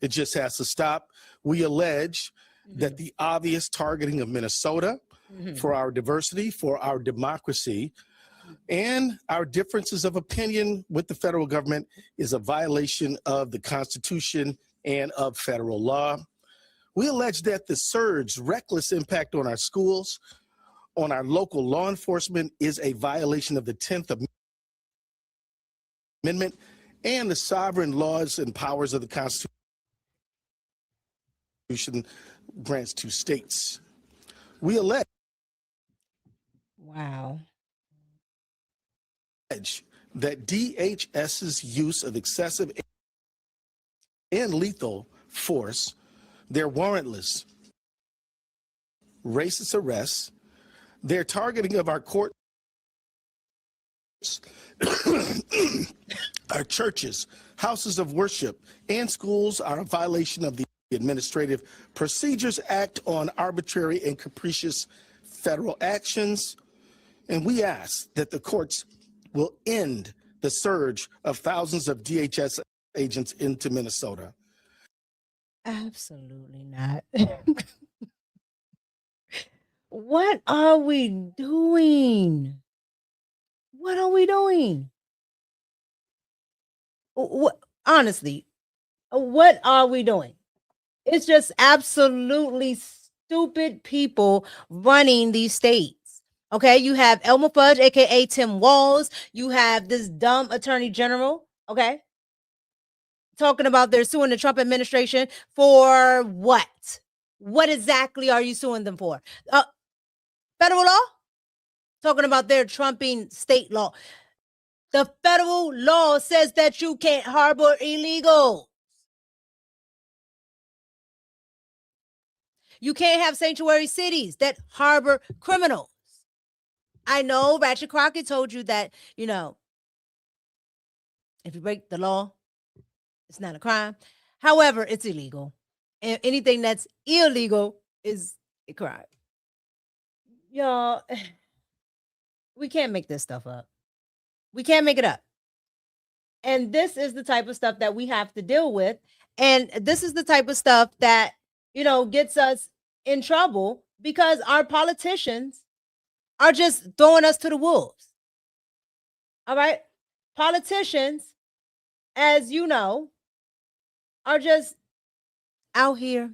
It just has to stop. We allege that the obvious targeting of Minnesota for our diversity, for our democracy, and our differences of opinion with the federal government is a violation of the Constitution and of federal law. We allege that the surge, reckless impact on our schools, on our local law enforcement is a violation of the 10th Amendment and the sovereign laws and powers of the Constitution grants to states. We allege that DHS's use of excessive and lethal force, their warrantless, racist arrests, their targeting of our courts, our churches, houses of worship, and schools are a violation of the Administrative Procedures Act on arbitrary and capricious federal actions. And we ask that the courts will end the surge of thousands of DHS agents into Minnesota. Absolutely not. What are we doing? What are we doing? Honestly, what are we doing? It's just absolutely stupid people running these states. Okay, you have Elmer Fudge, aka Tim Walz. You have this dumb attorney general. Okay, talking about they're suing the Trump administration for what? What exactly are you suing them for? Federal law? Talking about they're trumping state law. The federal law says that you can't harbor illegals. You can't have sanctuary cities that harbor criminals. I know Ratchet Crockett told you that, if you break the law, it's not a crime. However, it's illegal. And anything that's illegal is a crime. Y'all, we can't make this stuff up. We can't make it up. And this is the type of stuff that we have to deal with. And this is the type of stuff that, gets us in trouble because our politicians are just throwing us to the wolves. All right? Politicians, as you know, are just out here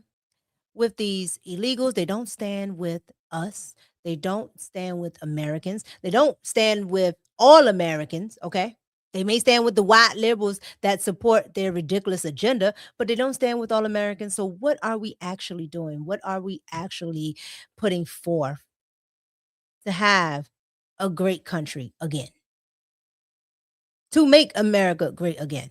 with these illegals. They don't stand with us. They don't stand with Americans. They don't stand with all Americans, okay? They may stand with the white liberals that support their ridiculous agenda, but they don't stand with all Americans. So what are we actually doing? What are we actually putting forth to have a great country again? To make America great again.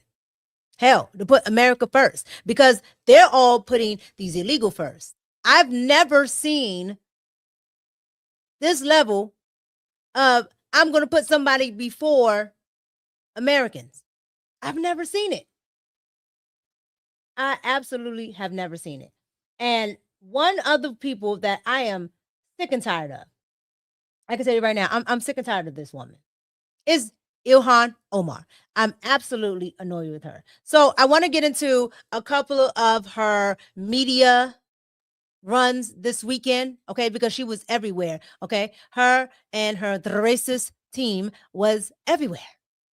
Hell, to put America first, because they're all putting these illegal first. I've never seen this level of I'm going to put somebody before Americans. I've never seen it. I absolutely have never seen it. And one of the people that I am sick and tired of, I can tell you right now, I'm sick and tired of this woman, is Ilhan Omar. I'm absolutely annoyed with her. So I want to get into a couple of her media runs this weekend, okay, because she was everywhere, okay? Her and her racist team was everywhere,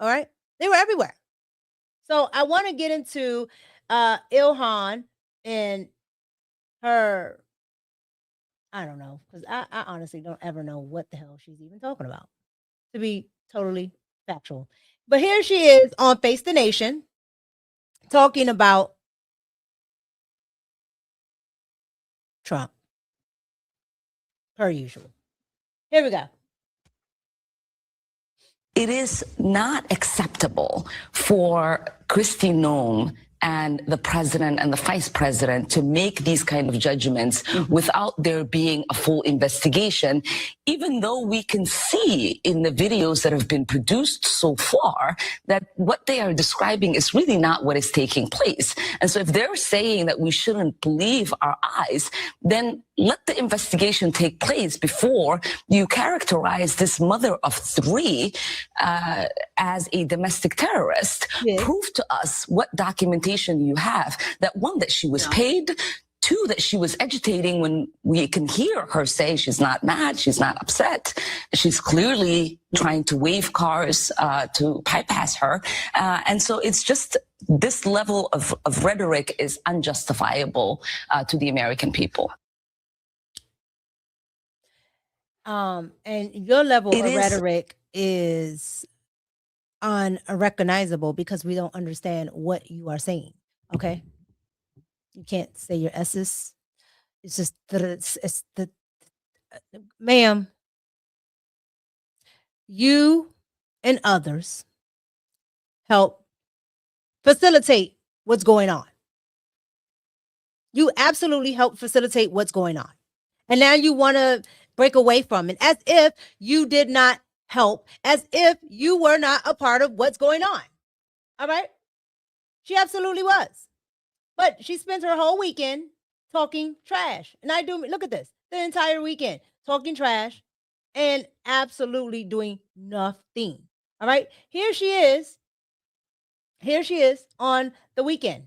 all right? They were everywhere. So I want to get into Ilhan and her, I don't know, because I honestly don't ever know what the hell she's even talking about, to be totally factual. But here she is on Face the Nation talking about Trump, per usual. Here we go. It is not acceptable for Kristi Noem and the president and the vice president to make these kind of judgments without there being a full investigation, even though we can see in the videos that have been produced so far that what they are describing is really not what is taking place. And so if they're saying that we shouldn't believe our eyes, then let the investigation take place before you characterize this mother of three as a domestic terrorist. Yes. Prove to us what documentation you have, that one, that she was paid, two, that she was agitating when we can hear her say she's not mad, she's not upset. She's clearly trying to wave cars to bypass her. And so it's just this level of rhetoric is unjustifiable to the American people. And your level of rhetoric is unrecognizable because we don't understand what you are saying. Okay, you can't say your S's. It's just it's the ma'am. You and others help facilitate what's going on. You absolutely help facilitate what's going on, and now you want to break away from it as if you did not help, as if you were not a part of what's going on. All right? She absolutely was. But she spent her whole weekend talking trash. And I do, look at this, the entire weekend talking trash and absolutely doing nothing. All right? Here she is on the weekend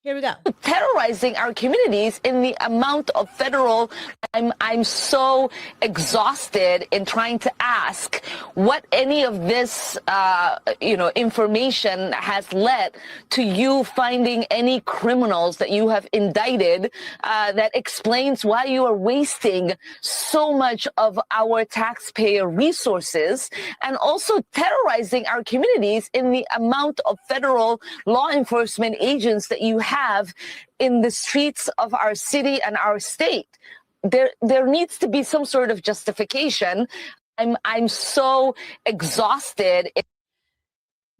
Here we go. Terrorizing our communities in the amount of federal. I'm so exhausted in trying to ask what any of this information has led to you finding any criminals that you have indicted that explains why you are wasting so much of our taxpayer resources and also terrorizing our communities in the amount of federal law enforcement agents that you have in the streets of our city and our state. There needs to be some sort of justification. I'm so exhausted.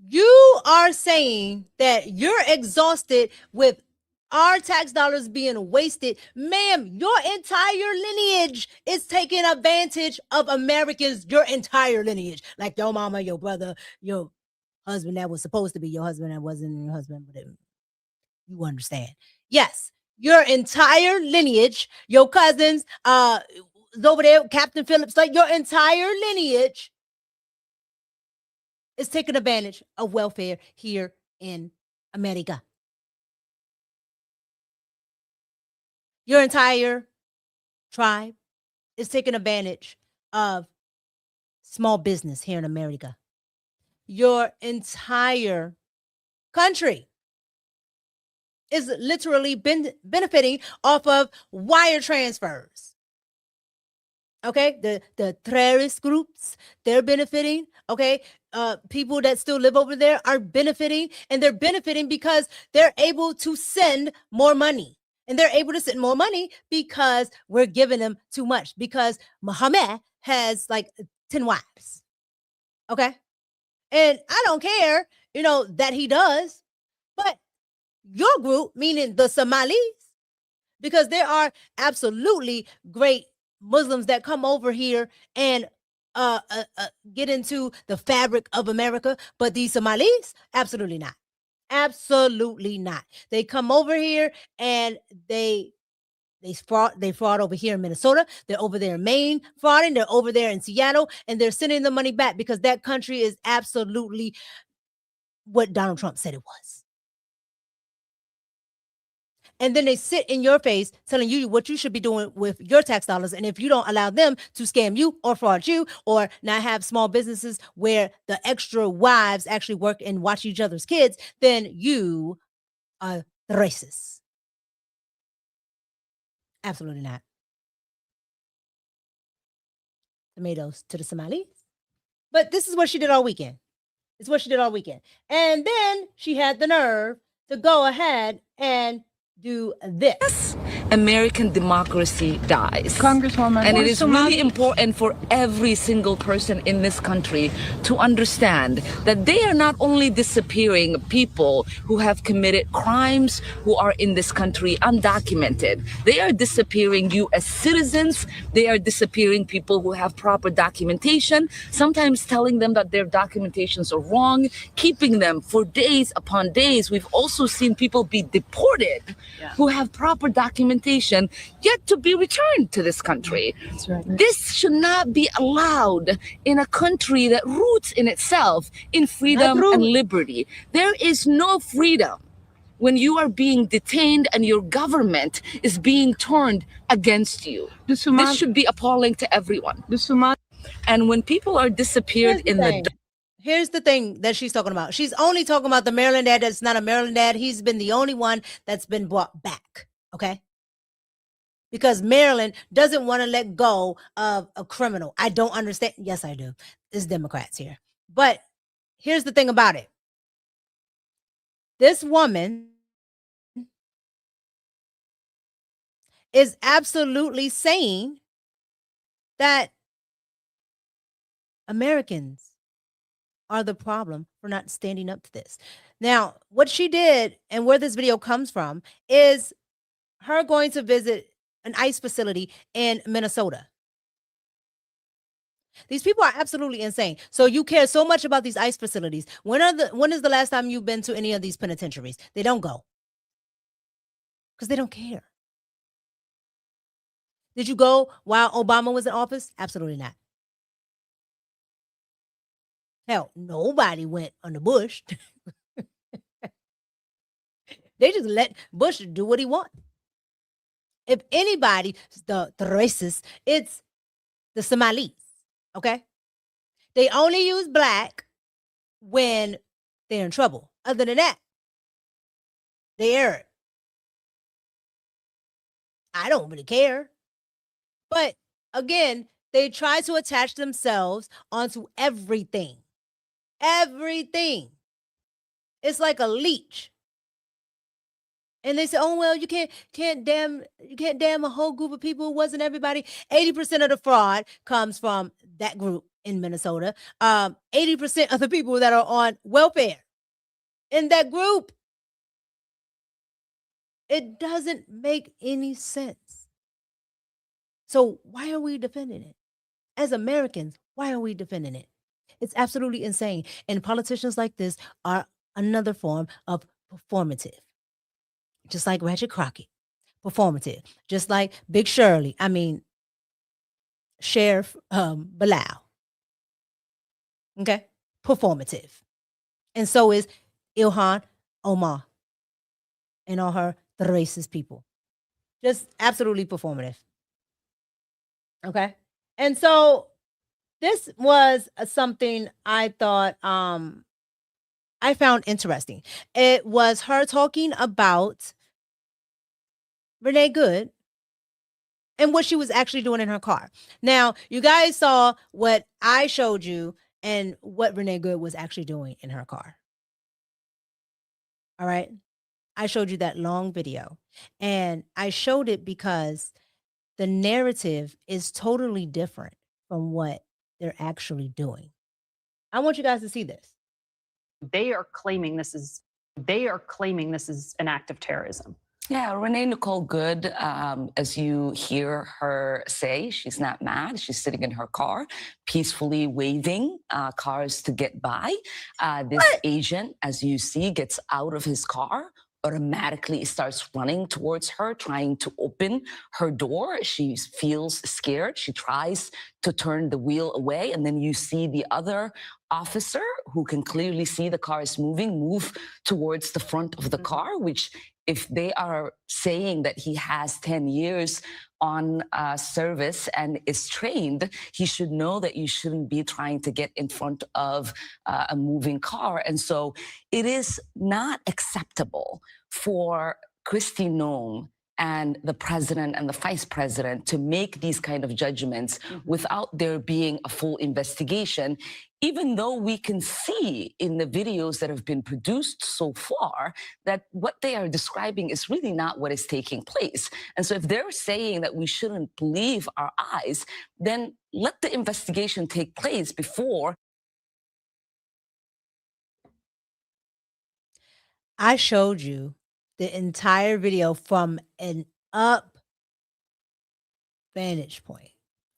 You are saying that you're exhausted with our tax dollars being wasted. Ma'am, your entire lineage is taking advantage of Americans, your entire lineage. Like your mama, your brother, your husband that was supposed to be your husband that wasn't your husband, but you understand. Yes, your entire lineage, your cousins, over there, Captain Phillips, like your entire lineage is taking advantage of welfare here in America. Your entire tribe is taking advantage of small business here in America. Your entire country is literally benefiting off of wire transfers. Okay, the terrorist groups, they're benefiting. Okay, people that still live over there are benefiting, and they're benefiting because they're able to send more money. And they're able to send more money because we're giving them too much, because Muhammad has like 10 wives. Okay, and I don't care, that he does, but your group, meaning the Somalis, because there are absolutely great Muslims that come over here and get into the fabric of America, but these Somalis, absolutely not. Absolutely not. They come over here and they fraud over here in Minnesota. They're over there in Maine frauding. They're over there in Seattle, and they're sending the money back because that country is absolutely what Donald Trump said it was. And then they sit in your face telling you what you should be doing with your tax dollars. And if you don't allow them to scam you or fraud you or not have small businesses where the extra wives actually work and watch each other's kids, then you are racist. Absolutely not. Tomatoes to the Somalis. But this is what she did all weekend. It's what she did all weekend. And then she had the nerve to go ahead and do this. American democracy dies. Congresswoman. And it is really important for every single person in this country to understand that they are not only disappearing people who have committed crimes, who are in this country undocumented. They are disappearing U.S. citizens. They are disappearing people who have proper documentation, sometimes telling them that their documentations are wrong, keeping them for days upon days. We've also seen people be deported who have proper documentation yet to be returned to this country. That's right. This should not be allowed in a country that roots in itself in freedom and liberty. There is no freedom when you are being detained and your government is being turned against you. This should be appalling to everyone. And when people are disappeared in the Here's the thing that she's talking about. She's only talking about the Maryland dad that's not a Maryland dad. He's been the only one that's been brought back, okay? Because Maryland doesn't want to let go of a criminal. I don't understand. Yes, I do. There's Democrats here. But here's the thing about it. This woman is absolutely saying that Americans are the problem for not standing up to this. Now, what she did and where this video comes from is her going to visit an ICE facility in Minnesota. These people are absolutely insane. So you care so much about these ICE facilities. When is the last time you've been to any of these penitentiaries? They don't go because they don't care. Did you go while Obama was in office? Absolutely not. Hell, nobody went under Bush. They just let Bush do what he wants. If anybody, the racists, it's the Somalis, okay? They only use black when they're in trouble. Other than that, they Arab. I don't really care. But again, they try to attach themselves onto everything. Everything. It's like a leech. And they say, "Oh well, you can't damn a whole group of people. It wasn't everybody." 80% of the fraud comes from that group in Minnesota. 80% of the people that are on welfare in that group. It doesn't make any sense. So why are we defending it? As Americans, why are we defending it? It's absolutely insane. And politicians like this are another form of performative. Just like Ratchet Crockett, performative. Just like Big Shirley, Sheriff Bilal. Okay? Performative. And so is Ilhan, Omar, and all her the racist people. Just absolutely performative. Okay? And so this was something I thought I found interesting. It was her talking about Renee Good and what she was actually doing in her car. Now, you guys saw what I showed you and what Renee Good was actually doing in her car. All right? I showed you that long video. And I showed it because the narrative is totally different from what they're actually doing. I want you guys to see this. They are claiming this is an act of terrorism. Yeah, Renee Nicole Good, as you hear her say, she's not mad. She's sitting in her car, peacefully waving cars to get by. This agent, as you see, gets out of his car, automatically starts running towards her, trying to open her door. She feels scared. She tries to turn the wheel away. And then you see the other officer, who can clearly see the car is moving, move towards the front of the car, which, if they are saying that he has 10 years on service and is trained, he should know that you shouldn't be trying to get in front of a moving car. And so it is not acceptable for Kristi Noem and the president and the vice president to make these kind of judgments without there being a full investigation, even though we can see in the videos that have been produced so far that what they are describing is really not what is taking place. And so if they're saying that we shouldn't believe our eyes, then let the investigation take place before. I showed you the entire video from an up vantage point,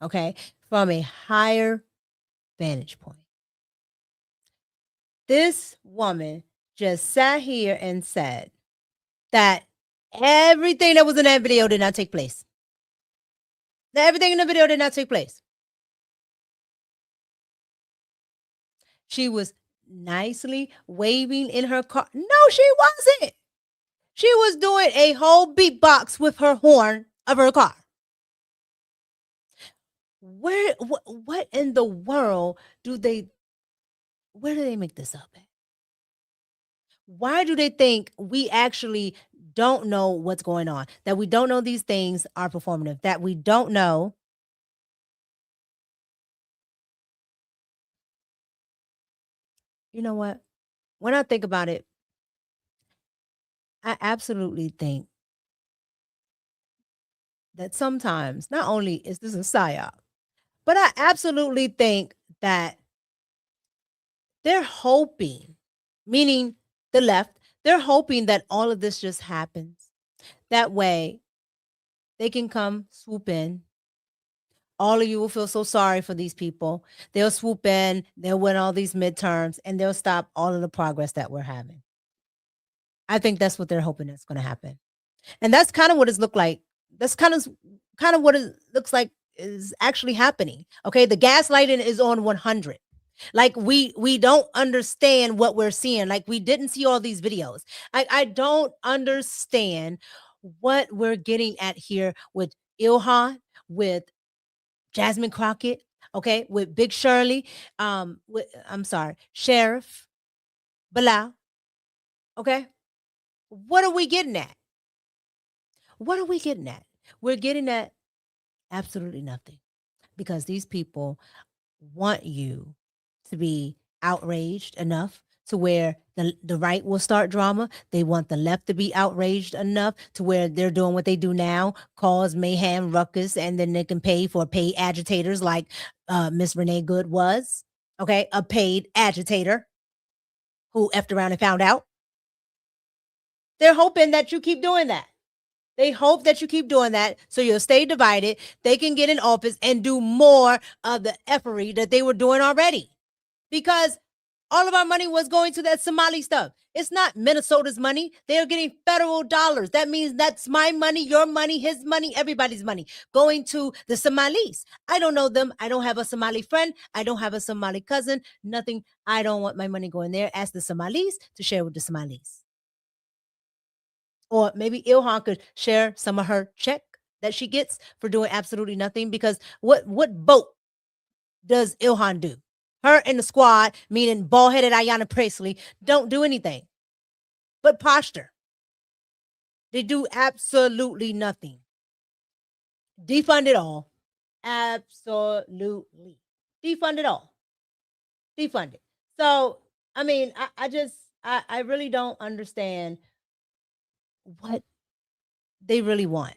okay? From a higher vantage point. This woman just sat here and said that everything that was in that video did not take place. That everything in the video did not take place. She was nicely waving in her car. No, she wasn't. She was doing a whole beatbox with her horn of her car. What in the world where do they make this up at? Why do they think we actually don't know what's going on? That we don't know these things are performative? That we don't know you know what? When I think about it, I absolutely think that sometimes not only is this a psyop, but I absolutely think that they're hoping, meaning the left, they're hoping that all of this just happens. That way they can come swoop in. All of you will feel so sorry for these people. They'll swoop in, they'll win all these midterms, and they'll stop all of the progress that we're having. I think that's what they're hoping is going to happen. And that's kind of what it's looked like. That's kind of what it looks like is actually happening. Okay, the gaslighting is on 100. Like we don't understand what we're seeing. Like we didn't see all these videos. I don't understand what we're getting at here with Ilhan, with Jasmine Crockett, okay, with Big Shirley, with Sheriff Bilal, okay. What are we getting at? What are we getting at? We're getting at absolutely nothing, because these people want you to be outraged enough to where the right will start drama. They want the left to be outraged enough to where they're doing what they do now, cause mayhem, ruckus, and then they can pay for paid agitators like Miss Renée Good was, okay, a paid agitator who effed around and found out. They're hoping that you keep doing that. They hope that you keep doing that so you'll stay divided. They can get in office and do more of the effery that they were doing already. Because all of our money was going to that Somali stuff. It's not Minnesota's money. They are getting federal dollars. That means that's my money, your money, his money, everybody's money going to the Somalis. I don't know them. I don't have a Somali friend. I don't have a Somali cousin. Nothing. I don't want my money going there. Ask the Somalis to share with the Somalis. Or maybe Ilhan could share some of her check that she gets for doing absolutely nothing. Because what boat does Ilhan do? Her and the squad, meaning bald-headed Ayanna Presley, don't do anything but posture. They do absolutely nothing. Defund it all. Absolutely. Defund it all. Defund it. So, I mean, I really don't understand what they really want.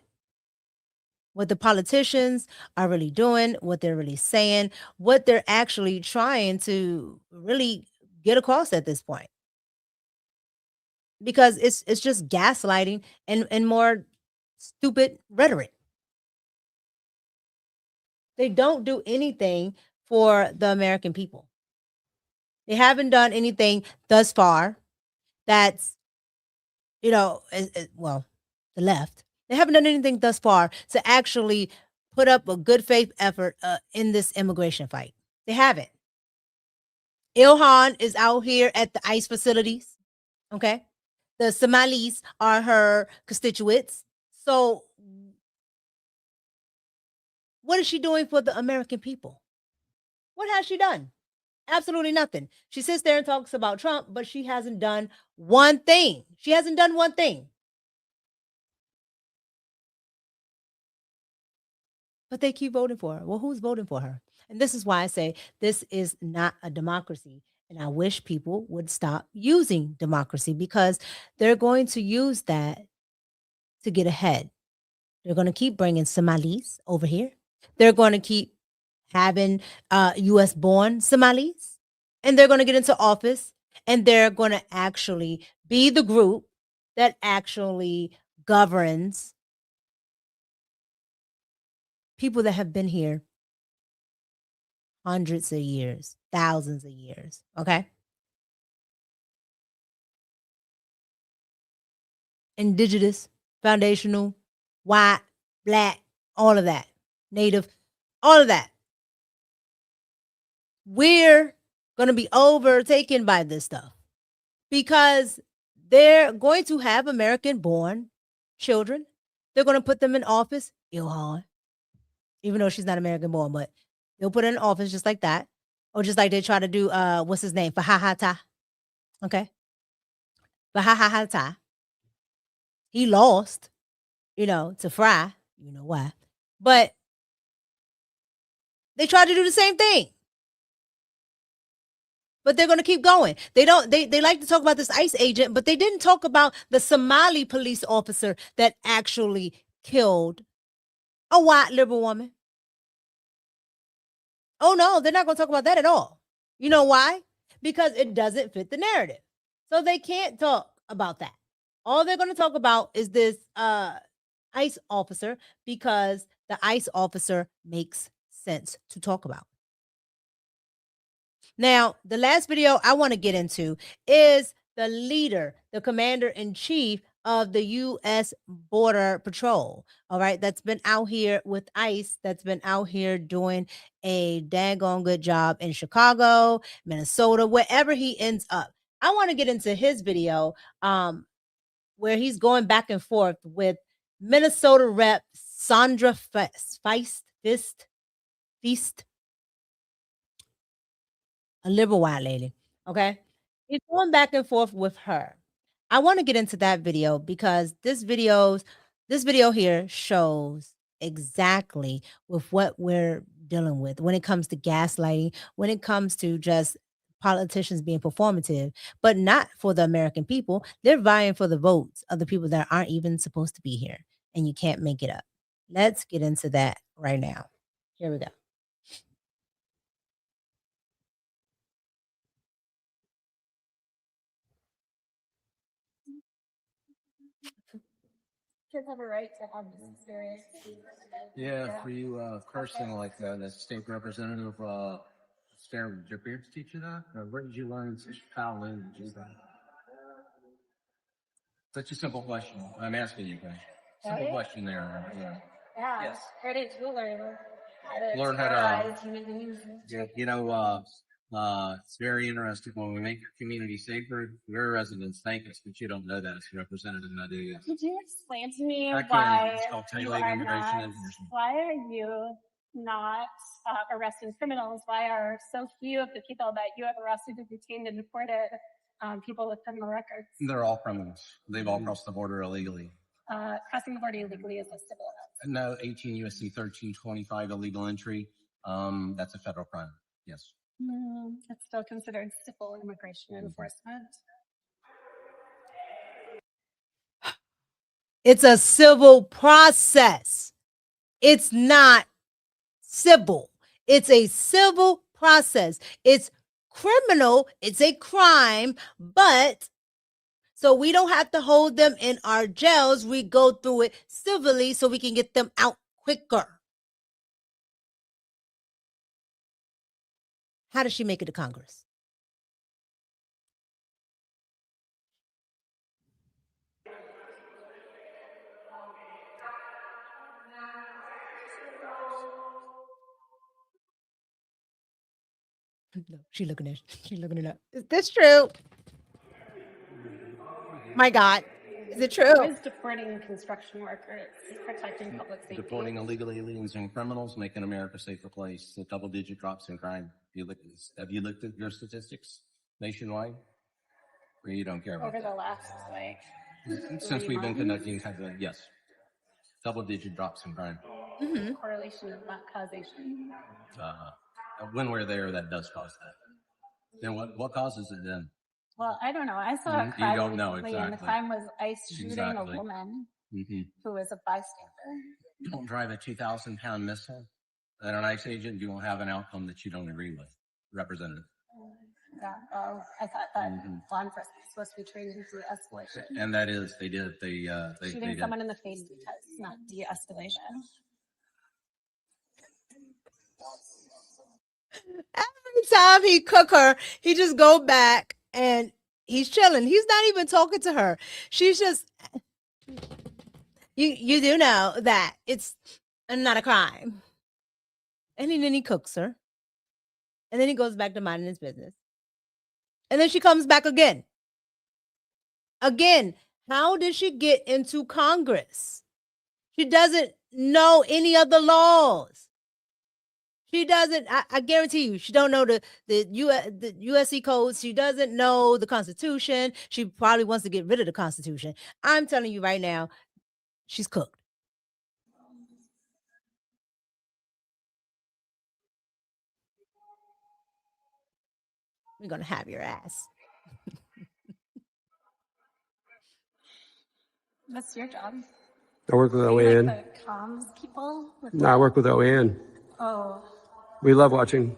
What the politicians are really doing, what they're really saying, what they're actually trying to really get across at this point. Because it's just gaslighting and more stupid rhetoric. They don't do anything for the American people. They haven't done anything thus far that's, well, the left. They haven't done anything thus far to actually put up a good faith effort in this immigration fight. They haven't. Ilhan is out here at the ICE facilities. Okay. The Somalis are her constituents. So what is she doing for the American people? What has she done? Absolutely nothing. She sits there and talks about Trump, but she hasn't done one thing. She hasn't done one thing. But they keep voting for her. Well, who's voting for her? And this is why I say this is not a democracy. And I wish people would stop using democracy, because they're going to use that to get ahead. They're going to keep bringing Somalis over here. They're going to keep having U.S. born Somalis. And they're going to get into office, and they're going to actually be the group that actually governs people that have been here hundreds of years, thousands of years, okay? Indigenous, foundational, white, black, all of that, native, all of that. We're going to be overtaken by this stuff because they're going to have American-born children. They're going to put them in office, Ilhan, even though she's not American-born, but they'll put her in office just like that. Or just like they try to do, what's his name? Fahahata. Okay? Fahahata. He lost, to Fry. You know why. But they tried to do the same thing. But they're going to keep going. They like to talk about this ICE agent, but they didn't talk about the Somali police officer that actually killed a white liberal woman. Oh, no, they're not going to talk about that at all. You know why? Because it doesn't fit the narrative. So they can't talk about that. All they're going to talk about is this ICE officer, because the ICE officer makes sense to talk about. Now, the last video I want to get into is the leader, the commander-in-chief of the U.S. Border Patrol, all right, that's been out here with ICE, that's been out here doing a daggone good job in Chicago, Minnesota, wherever he ends up. I want to get into his video where he's going back and forth with Minnesota Rep Sandra Feist, a liberal white lady. Okay. He's going back and forth with her. I want to get into that video because this video here shows exactly with what we're dealing with when it comes to gaslighting, when it comes to just politicians being performative, but not for the American people. They're vying for the votes of the people that aren't even supposed to be here, and you can't make it up. Let's get into that right now. Here we go. Kids have a right to have this experience. Yeah, for you cursing like the state representative, did your parents teach you that? Or where did you learn such foul language? Such a simple question. I'm asking you guys. Simple Really? question there. Yeah. Yeah. Yes. Where did you learn Learn how to- terrorize human Yeah, it's very interesting when we make your community safer. Your residents thank us, but you don't know that as a representative, now do you? Could you explain to me I can. why It's called you tailored are immigration not, enforcement. why are you not arresting criminals? Why are so few of the people that you have arrested and detained and deported people with criminal records? They're all criminals. They've all crossed the border illegally. Crossing the border illegally is a civil offense. No, 18 U.S.C. 1325 illegal entry. That's a federal crime. Yes. It's still considered civil immigration enforcement. It's a civil process. It's not civil. It's a civil process. It's criminal. It's a crime, but so we don't have to hold them in our jails. We go through it civilly so we can get them out quicker. How does she make it to Congress? No, she's looking it up. Is this true? My God, is it true? Who is deporting construction workers, protecting public safety? Deporting illegal aliens and criminals, making America a safer place. The double-digit drops in crime. Have you looked at your statistics nationwide? Or you don't care about Over that? the last, like, Since 3 we've been months? conducting, yes. Double-digit drops in crime. Correlation is not causation. When we're there, that does cause that. Then what causes it then? Well, I don't know. I saw a You crime don't know, recently, and the exactly. crime was ICE shooting Exactly. a woman Mm-hmm. who was a bystander. You don't drive a 2,000-pound missile at an ICE agent, you will have an outcome that you don't agree with, Representative. Yeah, well, I thought that law enforcement was supposed to be trained in de-escalation. And that is, they did. They Shooting did. someone in the face because not de-escalation. Every time he cook her, he just go back and he's chilling. He's not even talking to her. She's just, you do know that it's not a crime. And then he cooks her. And then he goes back to minding his business. And then she comes back again. Again, how did she get into Congress? She doesn't know any of the laws. She doesn't, I guarantee you, she don't know the USC codes. She doesn't know the Constitution. She probably wants to get rid of the Constitution. I'm telling you right now, she's cooked. We're going to have your ass. What's your job? I work with Are you OAN. like the comms people? No, I work with OAN. Oh, We love watching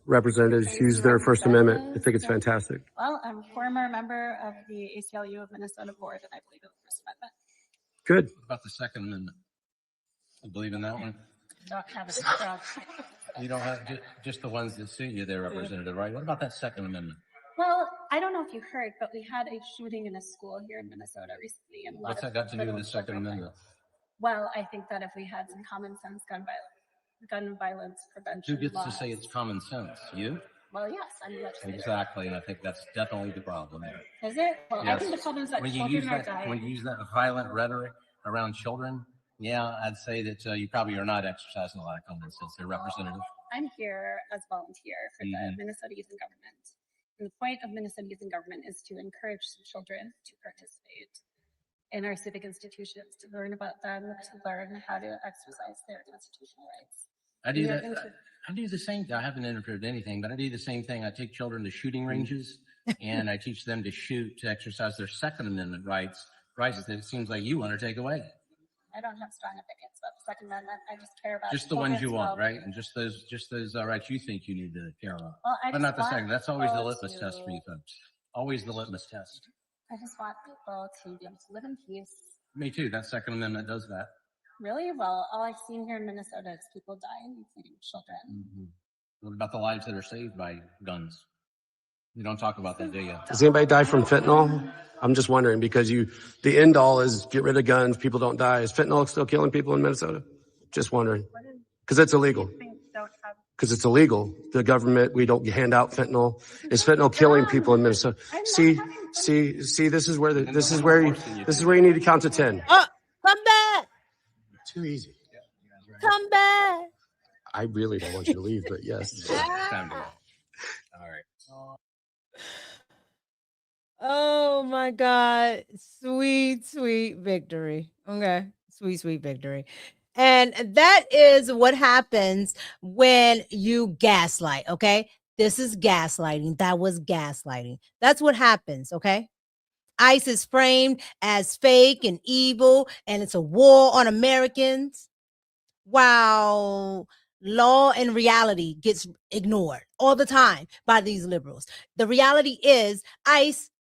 representatives use their First Amendment. I think it's fantastic. well, I'm a former member of the ACLU of Minnesota board, and I believe in the First Amendment. Good. What about the Second Amendment? I believe in that one. Don't have a job. You don't have just the ones that suit you there, Representative, right? What about that Second Amendment? Well, I don't know if you heard, but we had a shooting in a school here in Minnesota recently. And What's that got to do with the Second Amendment? Well, I think that if we had some common sense gun violence prevention Who gets laws. to say it's common sense? You? Well, yes, I'm the legislator. Exactly, and I think that's definitely the problem. Is it? Well, I Yes. think the problem is that When you children use are that, dying. when you use that violent rhetoric around children, yeah, I'd say that you probably are not exercising a lot of common sense. They're representative. I'm here as volunteer for the Minnesota Youth in Government. And the point of Minnesota Youth in Government is to encourage children to participate in our civic institutions, to learn about them, to learn how to exercise their constitutional rights. I do that. I do the same thing. I haven't interfered in anything, but I do the same thing. I take children to shooting ranges and I teach them to shoot, to exercise their Second Amendment rights that it seems like you want to take away. I don't have strong opinions about the Second Amendment. I just care about Just the ones you children's want, well-being. right? And just those rights you think you need to care about. Well, I But just not the want second. That's always the people litmus test for you folks. Always the litmus test. I just want people to be able to live in peace. Me too. That Second Amendment does that. Really? Well, all I've seen here in Minnesota is people dying, including children. What about the lives that are saved by guns? You don't talk about that, do you? Does anybody die from fentanyl? I'm just wondering because the end all is get rid of guns, people don't die. Is fentanyl still killing people in Minnesota? Just wondering. Because it's illegal. Because it's illegal. The government, we don't hand out fentanyl. Is fentanyl killing people in Minnesota? See, this is where you need to count to 10. Oh, come back. Too easy. Come back. I really don't want you to leave, but yes. Time to go. All right. Oh my God. Sweet, sweet victory. Okay. Sweet, sweet victory. And that is what happens when you gaslight. Okay. This is gaslighting. That was gaslighting. That's what happens. Okay. ICE is framed as fake and evil, and it's a war on Americans, while law and reality gets ignored all the time by these liberals. The reality is ICE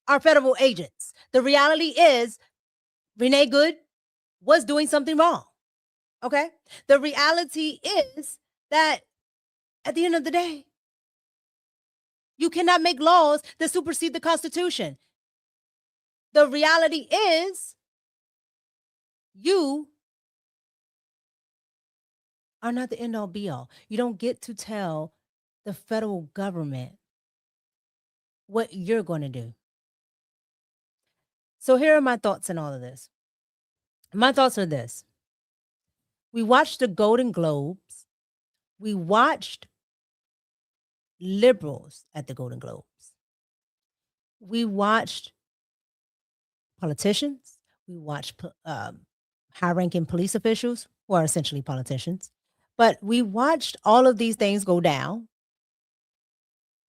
are federal agents. The reality is Renee Good was doing something wrong. Okay. The reality is that at the end of the day, you cannot make laws that supersede the Constitution. The reality is you are not the end all be all. You don't get to tell the federal government what you're going to do. So here are my thoughts on all of this. My thoughts are this. We watched the Golden Globes. We watched liberals at the Golden Globes. We watched politicians. We watched high-ranking police officials who are essentially politicians. But we watched all of these things go down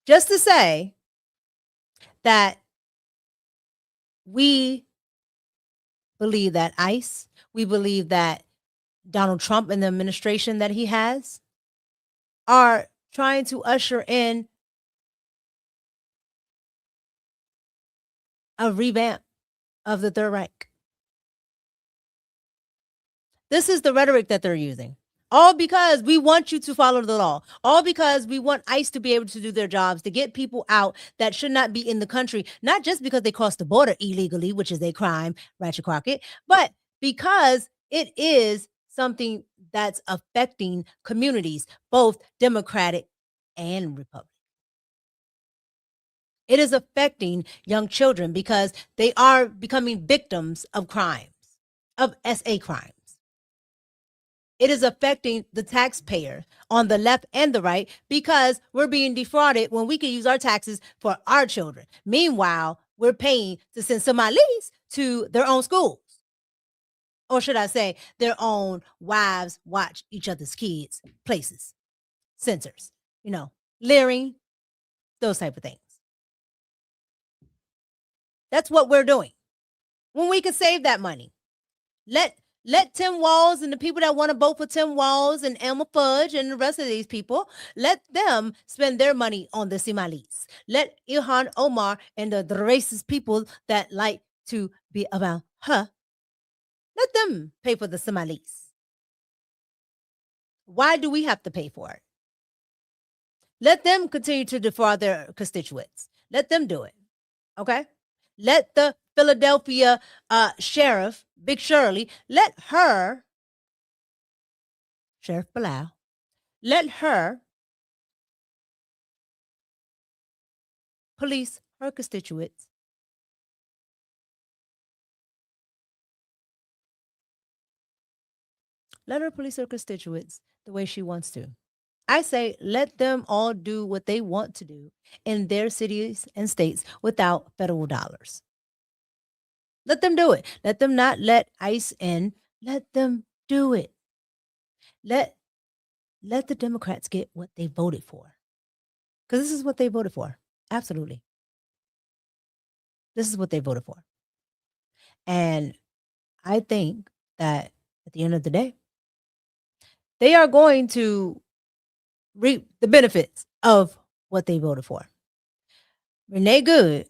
just to say that we believe that ICE, we believe that Donald Trump and the administration that he has are trying to usher in a revamp of the Third Reich. This is the rhetoric that they're using. All because we want you to follow the law. All because we want ICE to be able to do their jobs, to get people out that should not be in the country, not just because they crossed the border illegally, which is a crime, Ratchet Crockett, but because it is something that's affecting communities, both Democratic and Republican. It is affecting young children because they are becoming victims of crimes, of SA crimes. It is affecting the taxpayer on the left and the right because we're being defrauded when we can use our taxes for our children. Meanwhile, we're paying to send Somalis to their own schools. Or should I say their own wives watch each other's kids, places, censors, leering, those type of things. That's what we're doing. When we could save that money, let Tim Walz and the people that want to vote for Tim Walz and Elmer Fudge and the rest of these people, let them spend their money on the Somalis. Let Ilhan, Omar, and the racist people that like to be around her, let them pay for the Somalis. Why do we have to pay for it? Let them continue to defraud their constituents. Let them do it. Okay? Let the Philadelphia sheriff, Big Shirley, let her, Sheriff Bilal, let her police her constituents. Let her police her constituents the way she wants to. I say let them all do what they want to do in their cities and states without federal dollars. Let them do it. Let them not let ICE in. Let them do it. Let the Democrats get what they voted for. Because this is what they voted for. Absolutely. This is what they voted for. And I think that at the end of the day, they are going to reap the benefits of what they voted for. Renee Good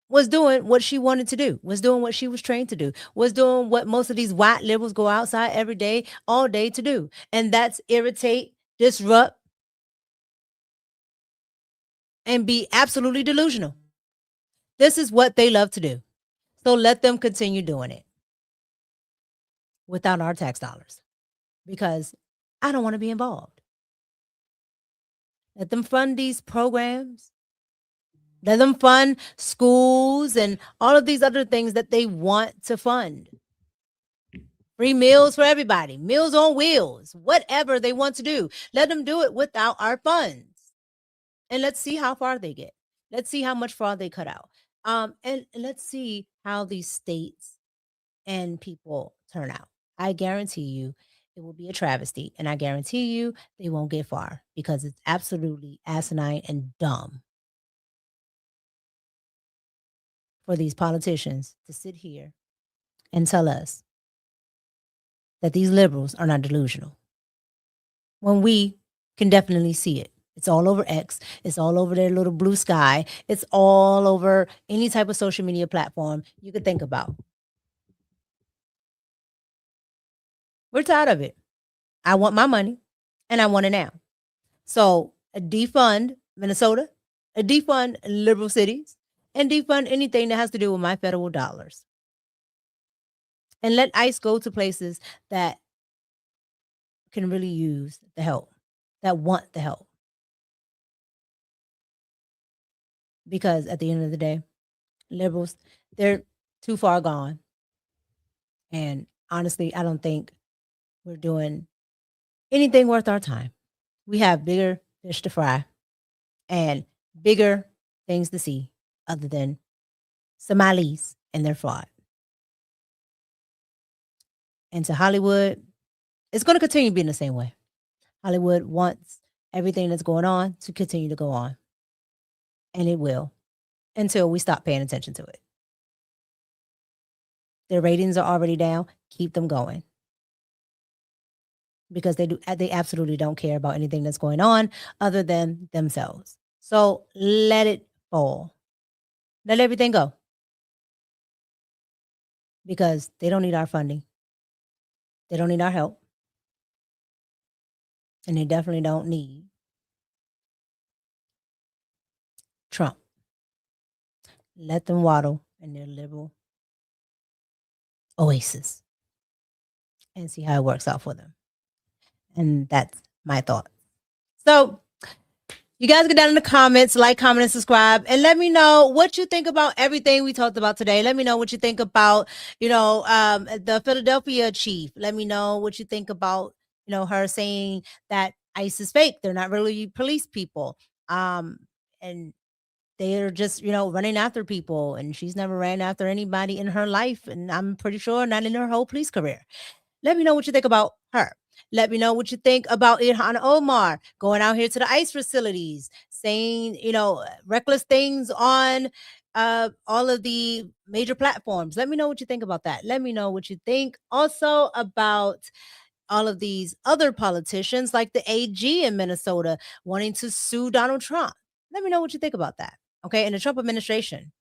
was doing what she wanted to do, was doing what she was trained to do, was doing what most of these white liberals go outside every day, all day to do. And that's irritate, disrupt, and be absolutely delusional. This is what they love to do. So let them continue doing it without our tax dollars, because I don't want to be involved. Let them fund these programs. Let them fund schools and all of these other things that they want to fund. Free meals for everybody, meals on wheels, whatever they want to do. Let them do it without our funds. And let's see how far they get. Let's see how much fraud they cut out. And let's see how these states and people turn out. I guarantee you it will be a travesty. And I guarantee you they won't get far, because it's absolutely asinine and dumb for these politicians to sit here and tell us that these liberals are not delusional, when we can definitely see it. It's all over X. It's all over their little blue sky. It's all over any type of social media platform you could think about. We're tired of it. I want my money, and I want it now. So defund Minnesota, defund liberal cities, and defund anything that has to do with my federal dollars. And let ICE go to places that can really use the help, that want the help. Because at the end of the day, liberals, they're too far gone. And honestly, I don't think we're doing anything worth our time. We have bigger fish to fry and bigger things to see other than Somalis and their fraud. And to Hollywood, it's going to continue being the same way. Hollywood wants everything that's going on to continue to go on. And it will, until we stop paying attention to it. Their ratings are already down. Keep them going. Because they absolutely don't care about anything that's going on other than themselves. So let it fall. Let everything go. Because they don't need our funding. They don't need our help. And they definitely don't need Trump. Let them waddle in their liberal oasis and see how it works out for them. And that's my thought. So you guys get down in the comments, like, comment, and subscribe, and let me know what you think about everything we talked about today. Let me know what you think about, the Philadelphia chief. Let me know what you think about, her saying that ICE is fake. They're not really police people. And they're just, running after people. And she's never ran after anybody in her life. And I'm pretty sure not in her whole police career. Let me know what you think about her. Let me know what you think about Ilhan Omar going out here to the ICE facilities, saying, reckless things on all of the major platforms. Let me know what you think about that. Let me know what you think also about all of these other politicians, like the AG in Minnesota wanting to sue Donald Trump. Let me know what you think about that. Okay. And the Trump administration.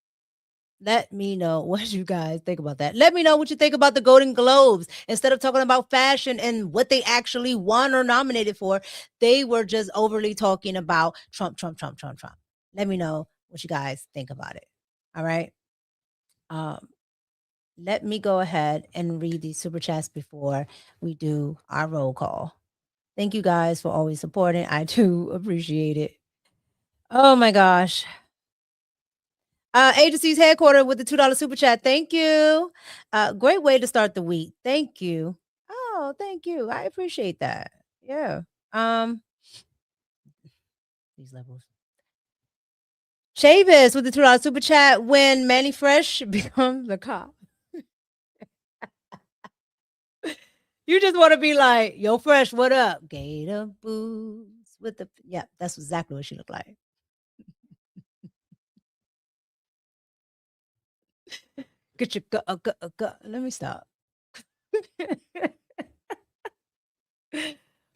Let me know what you guys think about that. Let me know what you think about the Golden Globes. Instead of talking about fashion and what they actually won or nominated for, they were just overly talking about Trump. Let me know what you guys think about it. All right. Let me go ahead and read these super chats before we do our roll call. Thank you guys for always supporting. I do appreciate it. Oh my gosh. Agency's headquarters with the $2 super chat. Thank you. Great way to start the week. Thank you. Oh, thank you. I appreciate that. Yeah. These levels. Chavis with the $2 super chat. When Manny Fresh becomes a cop. You just want to be like, yo, Fresh, what up? Gator boots with the, yeah, that's exactly what she looked like. Get your let me stop.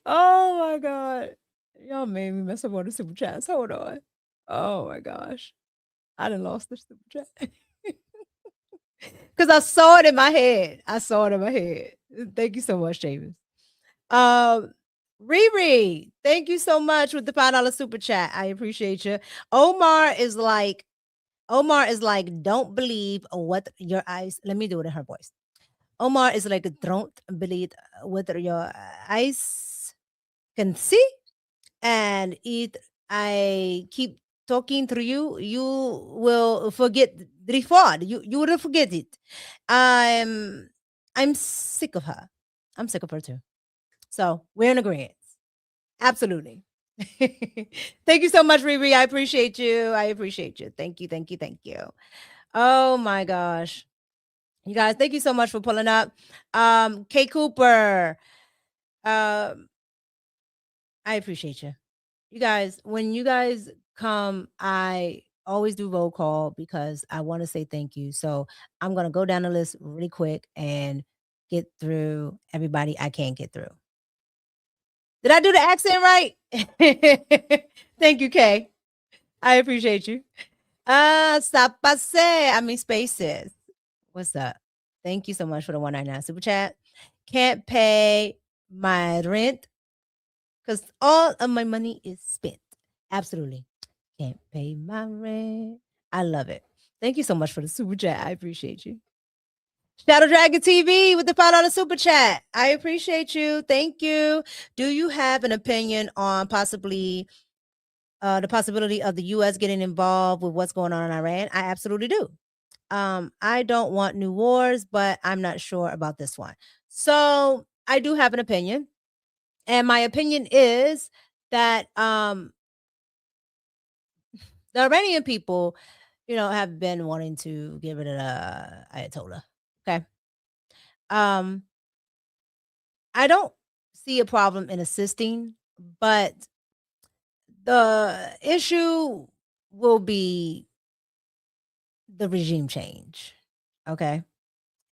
Oh my God. Y'all made me mess up on the super chats. Hold on. Oh my gosh. I done lost the super chat. Because I saw it in my head. Thank you so much, James. Riri, thank you so much with the $5 super chat. I appreciate you. Omar is like, don't believe what your eyes. Let me do it in her voice. Omar is like, don't believe what your eyes can see. And I keep talking to you, you will forget the fraud. You will forget it. I'm sick of her. I'm sick of her too. So we're in agreement. Absolutely. Thank you so much, Riri. I appreciate you. Thank you. Oh my gosh. You guys, thank you so much for pulling up. K Cooper. I appreciate you. You guys, when you guys come, I always do roll call because I want to say thank you. So I'm going to go down the list really quick and get through everybody I can't get through. Did I do the accent right? Thank you, Kay. I appreciate you. Stop I mean spaces. What's up? Thank you so much for the 199 super chat. Can't pay my rent because all of my money is spent. Absolutely. Can't pay my rent. I love it. Thank you so much for the super chat. I appreciate you. Shadow Dragon TV with the $5 super chat. I appreciate you. Thank you. Do you have an opinion on possibly the possibility of the U.S. getting involved with what's going on in Iran? I absolutely do. I don't want new wars, but I'm not sure about this one. So I do have an opinion. And my opinion is that the Iranian people, have been wanting to get rid of the Ayatollah. Okay. I don't see a problem in assisting, but the issue will be the regime change. Okay.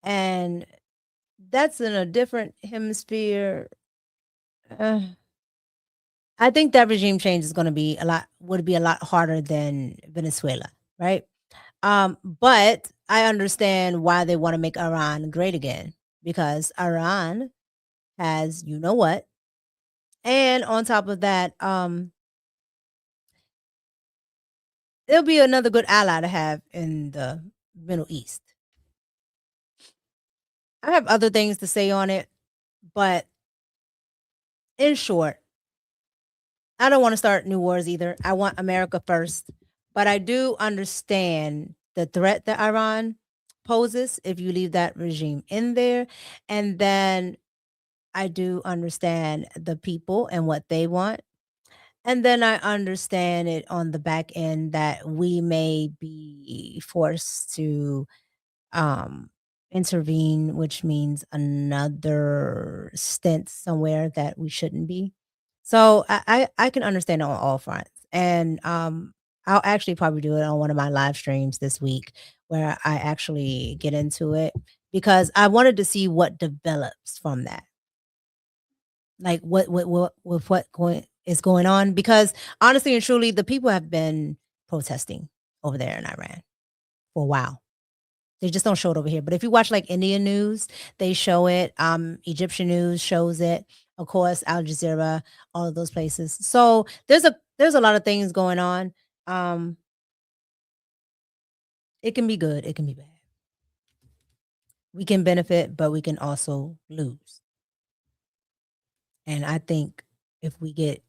And that's in a different hemisphere. I think that regime change is going to be would be a lot harder than Venezuela, right? But I understand why they want to make Iran great again, because Iran has, you know what, and on top of that, it'll be another good ally to have in the Middle East. I have other things to say on it, but in short, I don't want to start new wars either. I want America first, but I do understand the threat that Iran poses if you leave that regime in there. And then I do understand the people and what they want. And then I understand it on the back end that we may be forced to intervene, which means another stint somewhere that we shouldn't be. So I can understand on all fronts. And I'll actually probably do it on one of my live streams this week where I actually get into it because I wanted to see what develops from that. Like what is going on, because honestly and truly, the people have been protesting over there in Iran for a while. They just don't show it over here. But if you watch like Indian news, they show it. Egyptian news shows it. Of course, Al Jazeera, all of those places. So there's a lot of things going on. It can be good, it can be bad. We can benefit, but we can also lose. And I think if we get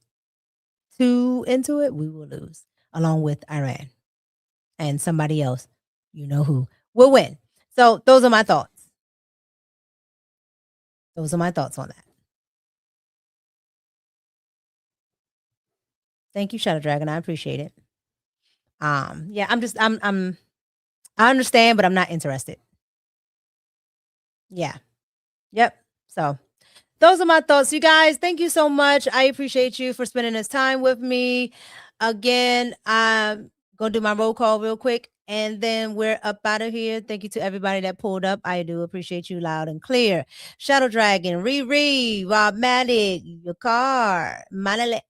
too into it, we will lose, along with Iran and somebody else, you know who, will win. So those are my thoughts. Those are my thoughts on that. Thank you, Shadow Dragon. I appreciate it. Yeah, I understand, but I'm not interested. Yeah. Yep. So those are my thoughts. You guys, thank you so much. I appreciate you for spending this time with me. Again, I'm going to do my roll call real quick, and then we're up out of here. Thank you to everybody that pulled up. I do appreciate you loud and clear. Shadow Dragon, Riri, Rob Matic, Yakar, Manalek.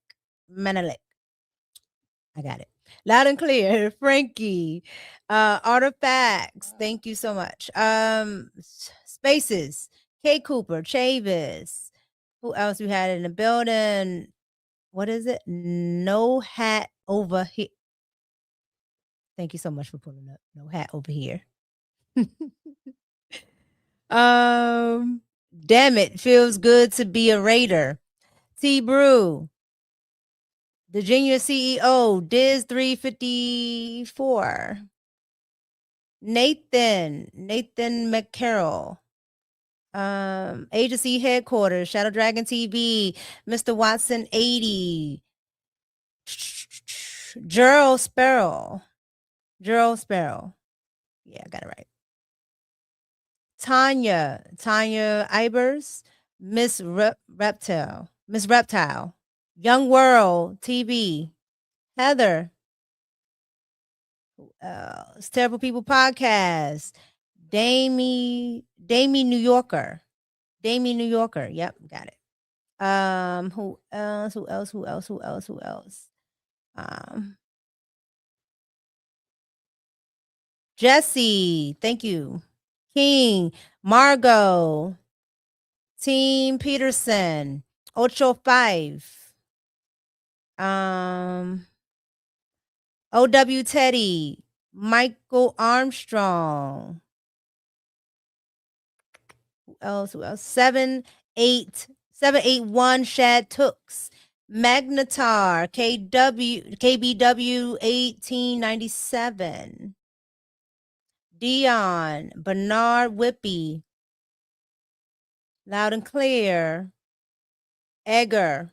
I got it. Loud and clear. Frankie, Artifacts. Thank you so much. Spaces. K Cooper, Chavis. Who else we had in the building? What is it? No hat over here. Thank you so much for pulling up. No hat over here. Damn it. Feels good to be a Raider. T Brew. The Junior CEO, Diz 354. Nathan McCarroll. Agency headquarters, Shadow Dragon TV, Mr. Watson 80. Gerald Sparrow. Yeah, I got it right. Tanya Ibers, Miss Reptile. Young World TV. Heather. Terrible People Podcast. Damie New Yorker. Yep, got it. Who else? Jesse, thank you. King, Margot, Team Peterson, Ocho 5. OW Teddy, Michael Armstrong. Who else? 781 Shad Tooks. Magnetar, KBW 1897. Dion, Bernard Whippy. Loud and Clear. Edgar.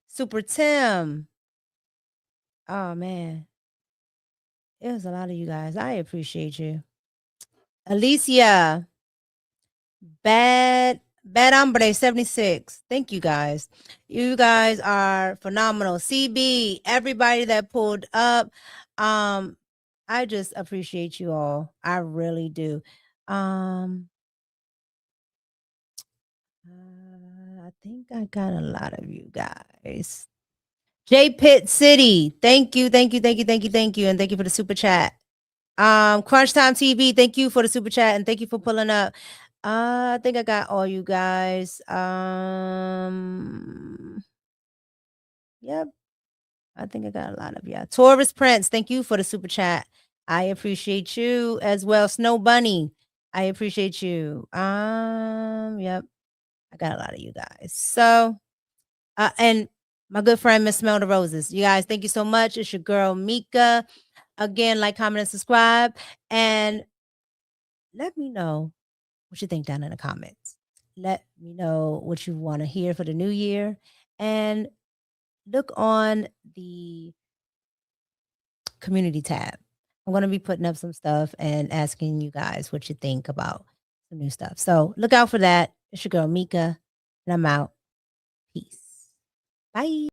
Super Tim. Oh man. It was a lot of you guys. I appreciate you. Alicia. Bad Hombre 76. Thank you guys. You guys are phenomenal. CB, everybody that pulled up. I just appreciate you all. I really do. I think I got a lot of you guys. J Pitt City. Thank you. And thank you for the super chat. Crunch Time TV, thank you for the super chat and thank you for pulling up. I think I got all you guys. Yep. I think I got a lot of y'all. Taurus Prince, thank you for the super chat. I appreciate you as well. Snow Bunny, I appreciate you. Yep. I got a lot of you guys. So, and my good friend, Miss Smell the Roses. You guys, thank you so much. It's your girl, Mika. Again, like, comment, and subscribe. And let me know what you think down in the comments. Let me know what you want to hear for the new year. And look on the community tab. I'm going to be putting up some stuff and asking you guys what you think about some new stuff. So look out for that. It's your girl, Mika. And I'm out. Peace. Bye.